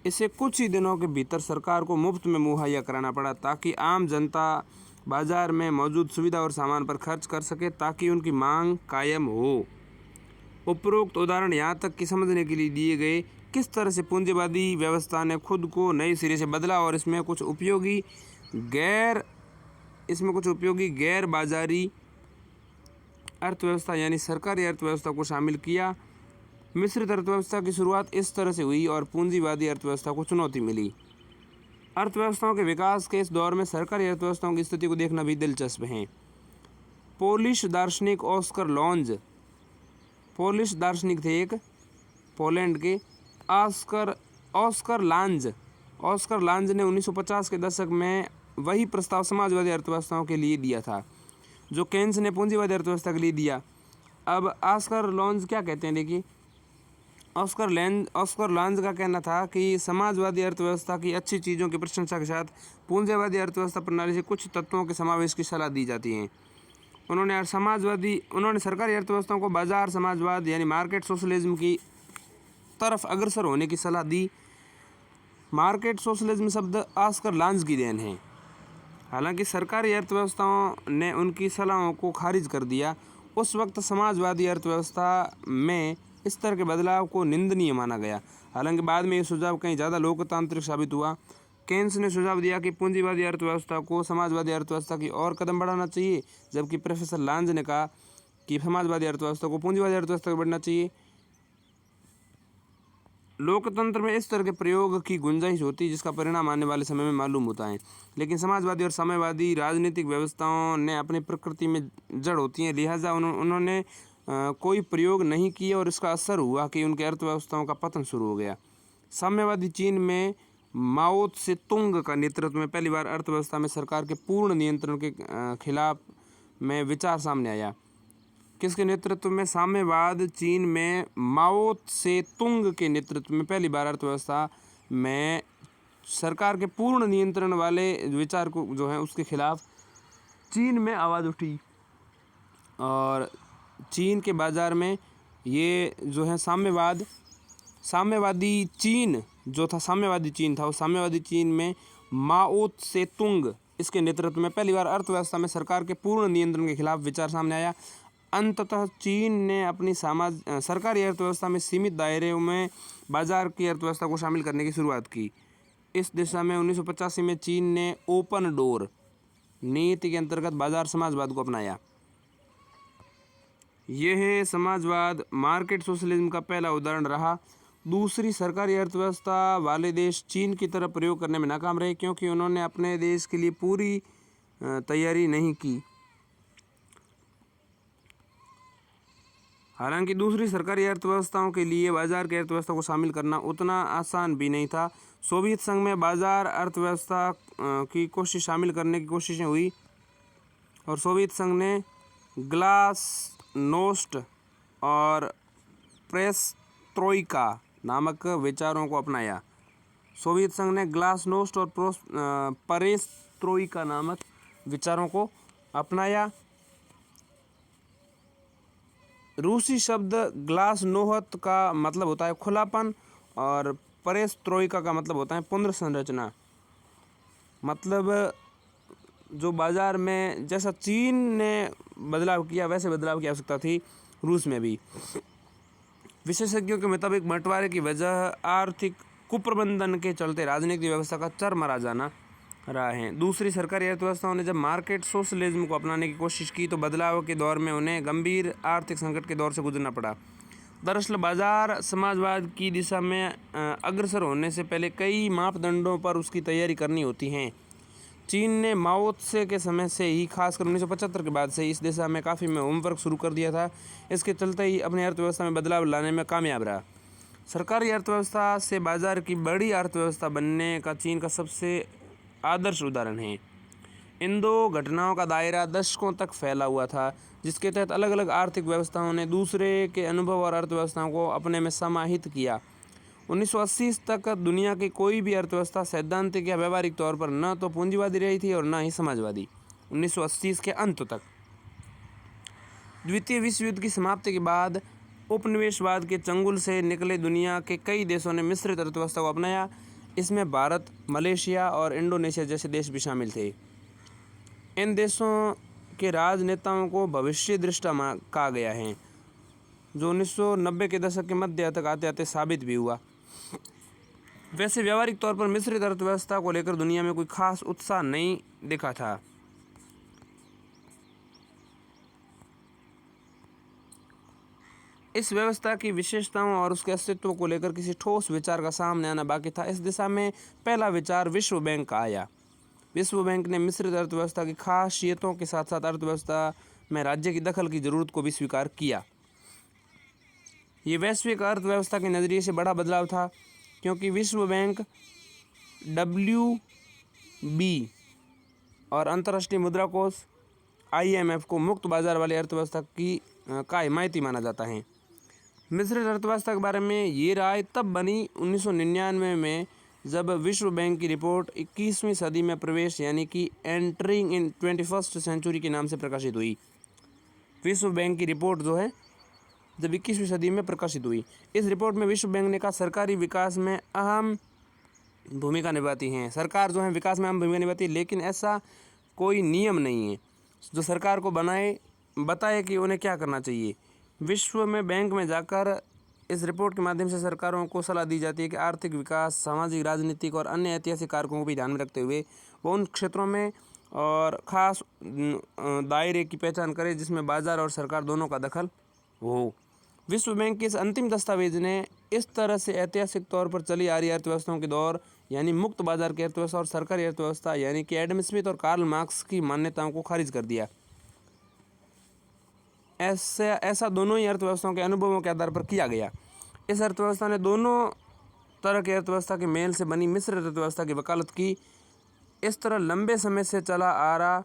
इसे कुछ ही दिनों के भीतर सरकार को मुफ्त में मुहैया कराना पड़ा, ताकि आम जनता बाजार में मौजूद सुविधा और सामान पर खर्च कर सके, ताकि उनकी मांग कायम हो। उपरोक्त उदाहरण यहाँ तक कि समझने के लिए दिए गए किस तरह से पूंजीवादी व्यवस्था ने खुद को नए सिरे से बदला और इसमें कुछ उपयोगी गैर बाजारी अर्थव्यवस्था यानी सरकारी अर्थव्यवस्था को शामिल किया। मिश्रित अर्थव्यवस्था की शुरुआत इस तरह से हुई और पूंजीवादी अर्थव्यवस्था को चुनौती मिली। अर्थव्यवस्थाओं के विकास के इस दौर में सरकारी अर्थव्यवस्थाओं की स्थिति को देखना भी दिलचस्प है। पोलिश दार्शनिक थे एक, पोलैंड के। ऑस्कर लांज ने 1950 के दशक में वही प्रस्ताव समाजवादी अर्थव्यवस्थाओं के लिए दिया था जो केन्स ने पूंजीवादी अर्थव्यवस्था के लिए दिया। अब ऑस्कर लांज क्या कहते हैं, देखिए। ऑस्कर लांज का कहना था कि समाजवादी अर्थव्यवस्था की अच्छी चीज़ों की प्रशंसा के साथ पूंजीवादी अर्थव्यवस्था प्रणाली से कुछ तत्वों के समावेश की सलाह दी जाती है। उन्होंने सरकारी अर्थव्यवस्थाओं को बाजार समाजवाद यानी मार्केट सोशलिज्म की तरफ अग्रसर होने की सलाह दी। मार्केट सोशलिज्म शब्द ऑस्कर लांज की देन है। हालांकि सरकारी अर्थव्यवस्थाओं ने उनकी सलाहों को खारिज कर दिया। उस वक्त समाजवादी अर्थव्यवस्था में इस तरह के बदलाव को निंदनीय माना गया। हालांकि बाद में ये सुझाव कहीं ज़्यादा लोकतांत्रिक साबित हुआ। केन्स ने सुझाव दिया कि पूंजीवादी अर्थव्यवस्था को समाजवादी अर्थव्यवस्था की ओर कदम बढ़ाना चाहिए, जबकि प्रोफेसर लांज ने कहा कि समाजवादी अर्थव्यवस्था को पूंजीवादी अर्थव्यवस्था को बढ़ना चाहिए। लोकतंत्र में इस तरह के प्रयोग की गुंजाइश होती है जिसका परिणाम आने वाले समय में मालूम होता है, लेकिन समाजवादी और साम्यवादी राजनीतिक व्यवस्थाओं ने अपनी प्रकृति में जड़ होती हैं, लिहाजा उन्होंने कोई प्रयोग नहीं किए और इसका असर हुआ कि उनके अर्थव्यवस्थाओं का पतन शुरू हो गया। साम्यवादी चीन में माओ त्से तुंग का नेतृत्व में पहली बार अर्थव्यवस्था में सरकार के पूर्ण नियंत्रण के खिलाफ में विचार सामने आया। किसके नेतृत्व में? साम्यवाद चीन में माओ त्से तुंग के नेतृत्व में पहली बार अर्थव्यवस्था में सरकार के पूर्ण नियंत्रण वाले विचार को जो है उसके खिलाफ चीन में आवाज़ उठी और चीन के बाज़ार में ये जो है साम्यवादी चीन था, वो साम्यवादी चीन में माओ त्से तुंग इसके नेतृत्व में पहली बार अर्थव्यवस्था में सरकार के पूर्ण नियंत्रण के खिलाफ विचार सामने आया। अंततः चीन ने अपनी सरकारी अर्थव्यवस्था में सीमित दायरे में बाजार की अर्थव्यवस्था को शामिल करने की शुरुआत की। इस दिशा में 1985 में चीन ने ओपन डोर नीति के अंतर्गत बाजार समाजवाद को अपनाया। यह समाजवाद मार्केट सोशलिज्म का पहला उदाहरण रहा। दूसरी सरकारी अर्थव्यवस्था वाले देश चीन की तरफ प्रयोग करने में नाकाम रहे, क्योंकि उन्होंने अपने देश के लिए पूरी तैयारी नहीं की। हालांकि दूसरी सरकारी अर्थव्यवस्थाओं के लिए बाजार की अर्थव्यवस्था को शामिल करना उतना आसान भी नहीं था। सोवियत संघ में बाजार अर्थव्यवस्था की कोशिश शामिल करने की कोशिशें हुई और सोवियत संघ ने ग्लासनोस्ट और पेरेस्ट्रोइका नामक विचारों को अपनाया। सोवियत संघ ने ग्लासनोस्ट और पेरेस्ट्रोइका नामक विचारों को अपनाया। रूसी शब्द ग्लासनोहत का मतलब होता है खुलापन और पेरेस्ट्रोइका का मतलब होता है पुनर्संरचना। मतलब जो बाज़ार में जैसा चीन ने बदलाव किया वैसे बदलाव की आवश्यकता थी रूस में भी। विशेषज्ञों के मुताबिक बंटवारे की वजह आर्थिक कुप्रबंधन के चलते राजनीतिक व्यवस्था का चरमरा जाना, रहा है। दूसरी, सरकारी अर्थव्यवस्थाओं ने जब मार्केट सोशलिज्म को अपनाने की कोशिश की तो बदलाव के दौर में उन्हें गंभीर आर्थिक संकट के दौर से गुजरना पड़ा। दरअसल बाजार समाजवाद की दिशा में अग्रसर होने से पहले कई मापदंडों पर उसकी तैयारी करनी होती है। चीन ने माओ त्से के समय से ही, खासकर 1975 के बाद से इस दिशा में काफ़ी होमवर्क शुरू कर दिया था। इसके चलते ही अपनी अर्थव्यवस्था में बदलाव लाने में कामयाब रहा। सरकारी अर्थव्यवस्था से बाजार की बड़ी अर्थव्यवस्था बनने का चीन का सबसे आदर्श उदाहरण है। इन दो घटनाओं का दायरा दशकों तक फैला हुआ था, जिसके तहत अलग अलग आर्थिक व्यवस्थाओं ने दूसरे के अनुभव और अर्थव्यवस्थाओं को अपने में समाहित किया। 1980 तक दुनिया की कोई भी अर्थव्यवस्था सैद्धांतिक या व्यावहारिक तौर पर न तो पूंजीवादी रही थी और न ही समाजवादी। 1980 के अंत तक द्वितीय विश्व युद्ध की समाप्ति के बाद उपनिवेशवाद के चंगुल से निकले दुनिया के कई देशों ने मिश्रित अर्थव्यवस्था को अपनाया। इसमें भारत, मलेशिया और इंडोनेशिया जैसे देश भी शामिल थे। इन देशों के राजनेताओं को भविष्य दृष्टा कहा गया है, जो 1990 के दशक के मध्य तक आते आते साबित भी हुआ। वैसे व्यावहारिक तौर पर मिश्रित अर्थव्यवस्था को लेकर दुनिया में कोई खास उत्साह नहीं दिखा था। इस व्यवस्था की विशेषताओं और उसके अस्तित्व को लेकर किसी ठोस विचार का सामने आना बाकी था। इस दिशा में पहला विचार विश्व बैंक का आया। विश्व बैंक ने मिश्रित अर्थव्यवस्था की खासियतों के साथ साथ अर्थव्यवस्था में राज्य की दखल की जरूरत को भी स्वीकार किया। ये वैश्विक अर्थव्यवस्था के नज़रिए से बड़ा बदलाव था, क्योंकि विश्व बैंक WB और अंतर्राष्ट्रीय मुद्रा कोष IMF को मुक्त बाजार वाली अर्थव्यवस्था का हिमायती माना जाता है। मिश्रित अर्थव्यवस्था के बारे में ये राय तब बनी 1999 में, जब विश्व बैंक की रिपोर्ट 21वीं सदी में प्रवेश यानी कि एंटरिंग इन 21st सेंचुरी के नाम से प्रकाशित हुई। विश्व बैंक की रिपोर्ट जो है जब 21वीं सदी में प्रकाशित हुई, इस रिपोर्ट में विश्व बैंक ने कहा सरकारी विकास में अहम भूमिका निभाती हैं। सरकार जो है विकास में अहम भूमिका निभाती है, लेकिन ऐसा कोई नियम नहीं है जो सरकार को बताए कि उन्हें क्या करना चाहिए। विश्व में बैंक में जाकर इस रिपोर्ट के माध्यम से सरकारों को सलाह दी जाती है कि आर्थिक विकास, सामाजिक, राजनीतिक और अन्य ऐतिहासिक कारकों को भी ध्यान में रखते हुए वो उन क्षेत्रों में और ख़ास दायरे की पहचान करें जिसमें बाजार और सरकार दोनों का दखल हो। विश्व बैंक के इस अंतिम दस्तावेज ने इस तरह से ऐतिहासिक तौर पर चली आ रही अर्थव्यवस्थाओं के दौर यानी मुक्त बाजार की अर्थव्यवस्था और सरकारी अर्थव्यवस्था यानी कि एडम स्मिथ और कार्ल मार्क्स की मान्यताओं को खारिज कर दिया। ऐसा दोनों ही अर्थव्यवस्थाओं के अनुभवों के आधार पर किया गया। इस अर्थव्यवस्था ने दोनों तरह की अर्थव्यवस्था के मेल से बनी मिश्रित अर्थव्यवस्था की वकालत की। इस तरह लंबे समय से चला आ रहा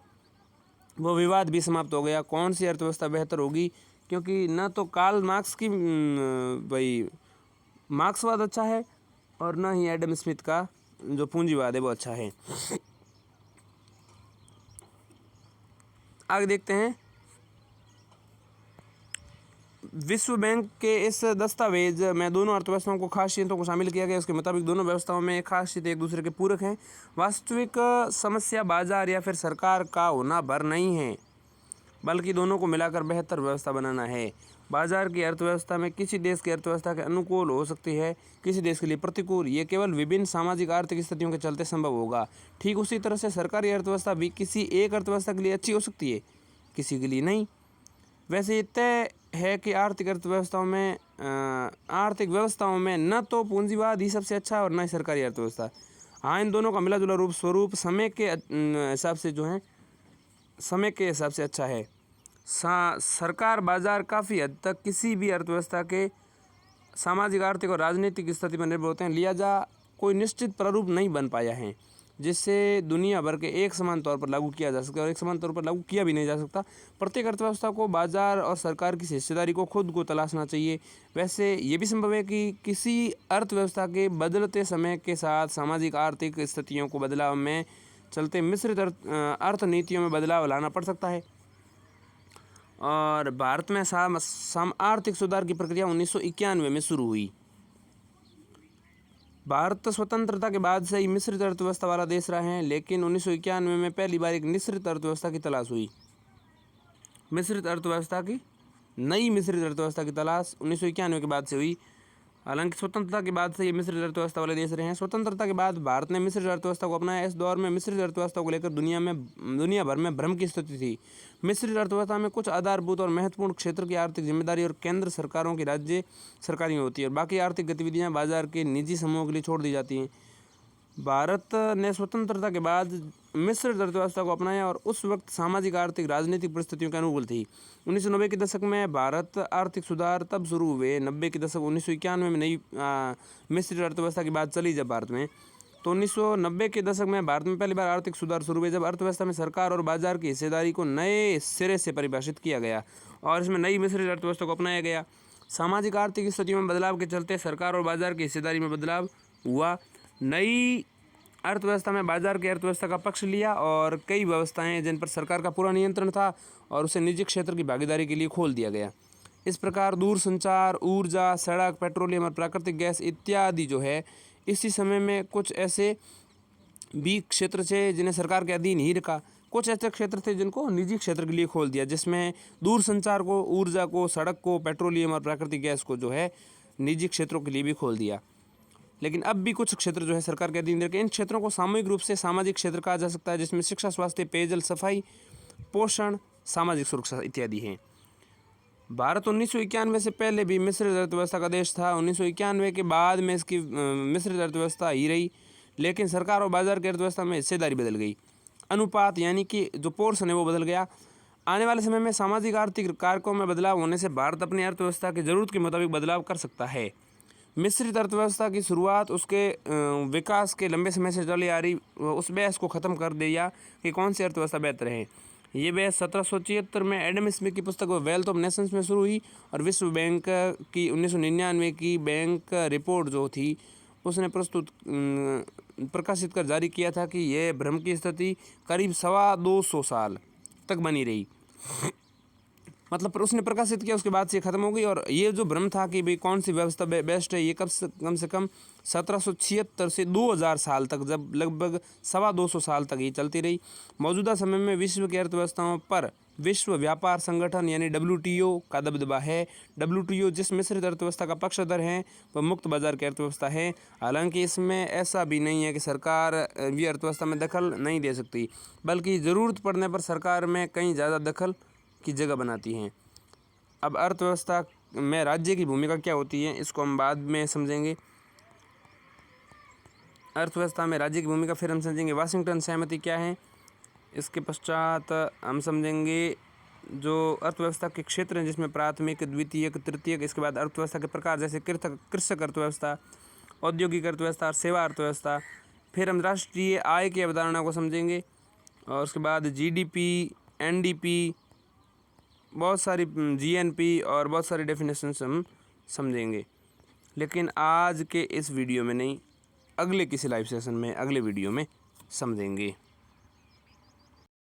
वो विवाद भी समाप्त हो गया, कौन सी अर्थव्यवस्था बेहतर होगी, क्योंकि न तो कार्ल मार्क्स की भाई मार्क्सवाद अच्छा है और न ही एडम स्मिथ का जो पूंजीवाद है वो अच्छा है। आगे देखते हैं। विश्व बैंक के इस दस्तावेज में दोनों अर्थव्यवस्थाओं को खासियतों को शामिल किया गया। उसके मुताबिक दोनों व्यवस्थाओं में खासियत एक दूसरे के पूरक हैं। वास्तविक समस्या बाजार या फिर सरकार का होना भर नहीं है, बल्कि दोनों को मिलाकर बेहतर व्यवस्था बनाना है। बाजार की अर्थव्यवस्था में किसी देश की अर्थव्यवस्था के अनुकूल हो सकती है, किसी देश के लिए प्रतिकूल। ये केवल विभिन्न सामाजिक आर्थिक स्थितियों के चलते संभव होगा। ठीक उसी तरह से सरकारी अर्थव्यवस्था भी किसी एक अर्थव्यवस्था के लिए अच्छी हो सकती है, किसी के लिए नहीं। वैसे ये तय है कि आर्थिक व्यवस्थाओं में न तो पूंजीवाद ही सबसे अच्छा और न ही सरकारी अर्थव्यवस्था। हाँ, इन दोनों का मिला जुला रूप स्वरूप समय के हिसाब से अच्छा है। सरकार बाजार काफ़ी हद तक किसी भी अर्थव्यवस्था के सामाजिक, आर्थिक और राजनीतिक स्थिति पर निर्भर होते हैं, लिहाजा कोई निश्चित प्रारूप नहीं बन पाया है जिससे दुनिया भर के एक समान तौर पर लागू किया जा सकता है और एक समान तौर पर लागू किया भी नहीं जा सकता। प्रत्येक अर्थव्यवस्था को बाजार और सरकार की हिस्सेदारी को खुद को तलाशना चाहिए। वैसे ये भी संभव है कि किसी अर्थव्यवस्था के बदलते समय के साथ सामाजिक आर्थिक स्थितियों को बदलाव में चलते मिश्रित अर्थनीतियों में बदलाव लाना पड़ सकता है। और भारत में आर्थिक सुधार की प्रक्रिया 1991 में शुरू हुई। भारत स्वतंत्रता के बाद से ही मिश्रित अर्थव्यवस्था वाला देश रहा है, लेकिन 1991 में पहली बार एक मिश्रित अर्थव्यवस्था की तलाश हुई। नई मिश्रित अर्थव्यवस्था की तलाश 1991 के बाद से हुई हालांकि स्वतंत्रता के बाद से ये मिश्रित अर्थव्यवस्था वाले देश रहे हैं। स्वतंत्रता के बाद भारत ने मिश्रित अर्थव्यवस्था को अपनाया। इस दौर में मिश्रित अर्थव्यवस्था को लेकर दुनिया भर में भ्रम की स्थिति थी। मिश्रित अर्थव्यवस्था में कुछ आधारभूत और महत्वपूर्ण क्षेत्र की आर्थिक जिम्मेदारी और केंद्र सरकारों की राज्य सरकारी में होती है और बाकी आर्थिक गतिविधियाँ बाजार के निजी समूहों के लिए छोड़ दी जाती हैं। भारत ने स्वतंत्रता के बाद मिश्रित अर्थव्यवस्था को अपनाया और उस वक्त सामाजिक आर्थिक राजनीतिक परिस्थितियों के अनुकूल थी। 1990 के दशक में भारत आर्थिक सुधार तब शुरू हुए। 90 के दशक 1991 में नई मिश्रित अर्थव्यवस्था की बात चली जब भारत में, तो 1990 के दशक में भारत में पहली बार आर्थिक सुधार शुरू हुए जब अर्थव्यवस्था में सरकार और बाजार की हिस्सेदारी को नए सिरे से परिभाषित किया गया और इसमें नई मिश्रित अर्थव्यवस्था को अपनाया गया। सामाजिक आर्थिक स्थितियों में बदलाव के चलते सरकार और बाजार की हिस्सेदारी में बदलाव हुआ। नई अर्थव्यवस्था में बाजार की अर्थव्यवस्था का पक्ष लिया और कई व्यवस्थाएं जिन पर सरकार का पूरा नियंत्रण था और उसे निजी क्षेत्र की भागीदारी के लिए खोल दिया गया। इस प्रकार दूरसंचार, ऊर्जा, सड़क, पेट्रोलियम और प्राकृतिक गैस इत्यादि जो है इसी समय में कुछ ऐसे भी क्षेत्र थे जिन्हें सरकार के अधीन ही रखा। कुछ ऐसे क्षेत्र थे जिनको निजी क्षेत्र के लिए खोल दिया, जिसमें दूरसंचार को, ऊर्जा को, सड़क को, पेट्रोलियम और प्राकृतिक गैस को जो है निजी क्षेत्रों के लिए भी खोल दिया। लेकिन अब भी कुछ क्षेत्र जो है सरकार के अधीन रखे। इन क्षेत्रों को सामूहिक रूप से सामाजिक क्षेत्र कहा जा सकता है, जिसमें शिक्षा, स्वास्थ्य, पेयजल, सफाई, पोषण, सामाजिक सुरक्षा इत्यादि हैं। भारत 1991 से पहले भी मिश्रित अर्थव्यवस्था का देश था। 1991 के बाद में इसकी मिश्रित अर्थव्यवस्था ही रही, लेकिन सरकार और बाजार की अर्थव्यवस्था में हिस्सेदारी बदल गई। अनुपात यानी कि जो पोर्शन है वो बदल गया। आने वाले समय में सामाजिक आर्थिक कारकों में बदलाव होने से भारत अपनी अर्थव्यवस्था की ज़रूरत के मुताबिक बदलाव कर सकता है। मिश्रित अर्थव्यवस्था की शुरुआत उसके विकास के लंबे समय से चली आ रही उस बहस को ख़त्म कर दिया कि कौन सी अर्थव्यवस्था बेहतर है। ये बहस 1776 में एडम स्मिथ की पुस्तक वेल्थ ऑफ नेशंस में शुरू हुई और विश्व बैंक की 1999 की बैंक रिपोर्ट जो थी उसने प्रकाशित कर जारी किया था कि यह भ्रम की स्थिति करीब 225 साल तक बनी रही। मतलब उसने प्रकाशित किया, उसके बाद से ख़त्म हो गई। और ये जो भ्रम था कि भाई कौन सी व्यवस्था बेस्ट है, ये कम से कम 1776 से 2000 साल तक, जब लगभग 225 साल तक ये चलती रही। मौजूदा समय में विश्व की अर्थव्यवस्थाओं पर विश्व व्यापार संगठन यानी WTO का दबदबा है। WTO जिस मिश्रित अर्थव्यवस्था का पक्षधर है वह मुक्त बाजार की अर्थव्यवस्था है। हालांकि इसमें ऐसा भी नहीं है कि सरकार भी अर्थव्यवस्था में दखल नहीं दे सकती, बल्कि ज़रूरत पड़ने पर सरकार में कहीं ज़्यादा दखल की जगह बनाती हैं। अब अर्थव्यवस्था में राज्य की भूमिका क्या होती है इसको हम बाद में समझेंगे। अर्थव्यवस्था में राज्य की भूमिका फिर हम समझेंगे वाशिंगटन सहमति क्या है। इसके पश्चात हम समझेंगे जो अर्थव्यवस्था के क्षेत्र हैं जिसमें प्राथमिक, द्वितीयक, तृतीयक, इसके बाद अर्थव्यवस्था के प्रकार जैसे कृषक अर्थव्यवस्था, औद्योगिक अर्थव्यवस्था और सेवा अर्थव्यवस्था। फिर हम राष्ट्रीय आय की अवधारणा को समझेंगे और उसके बाद GDP, NDP, बहुत सारी GNP और बहुत सारी डेफिनेशंस हम समझेंगे। लेकिन आज के इस वीडियो में नहीं, अगले किसी लाइव सेशन में, अगले वीडियो में समझेंगे।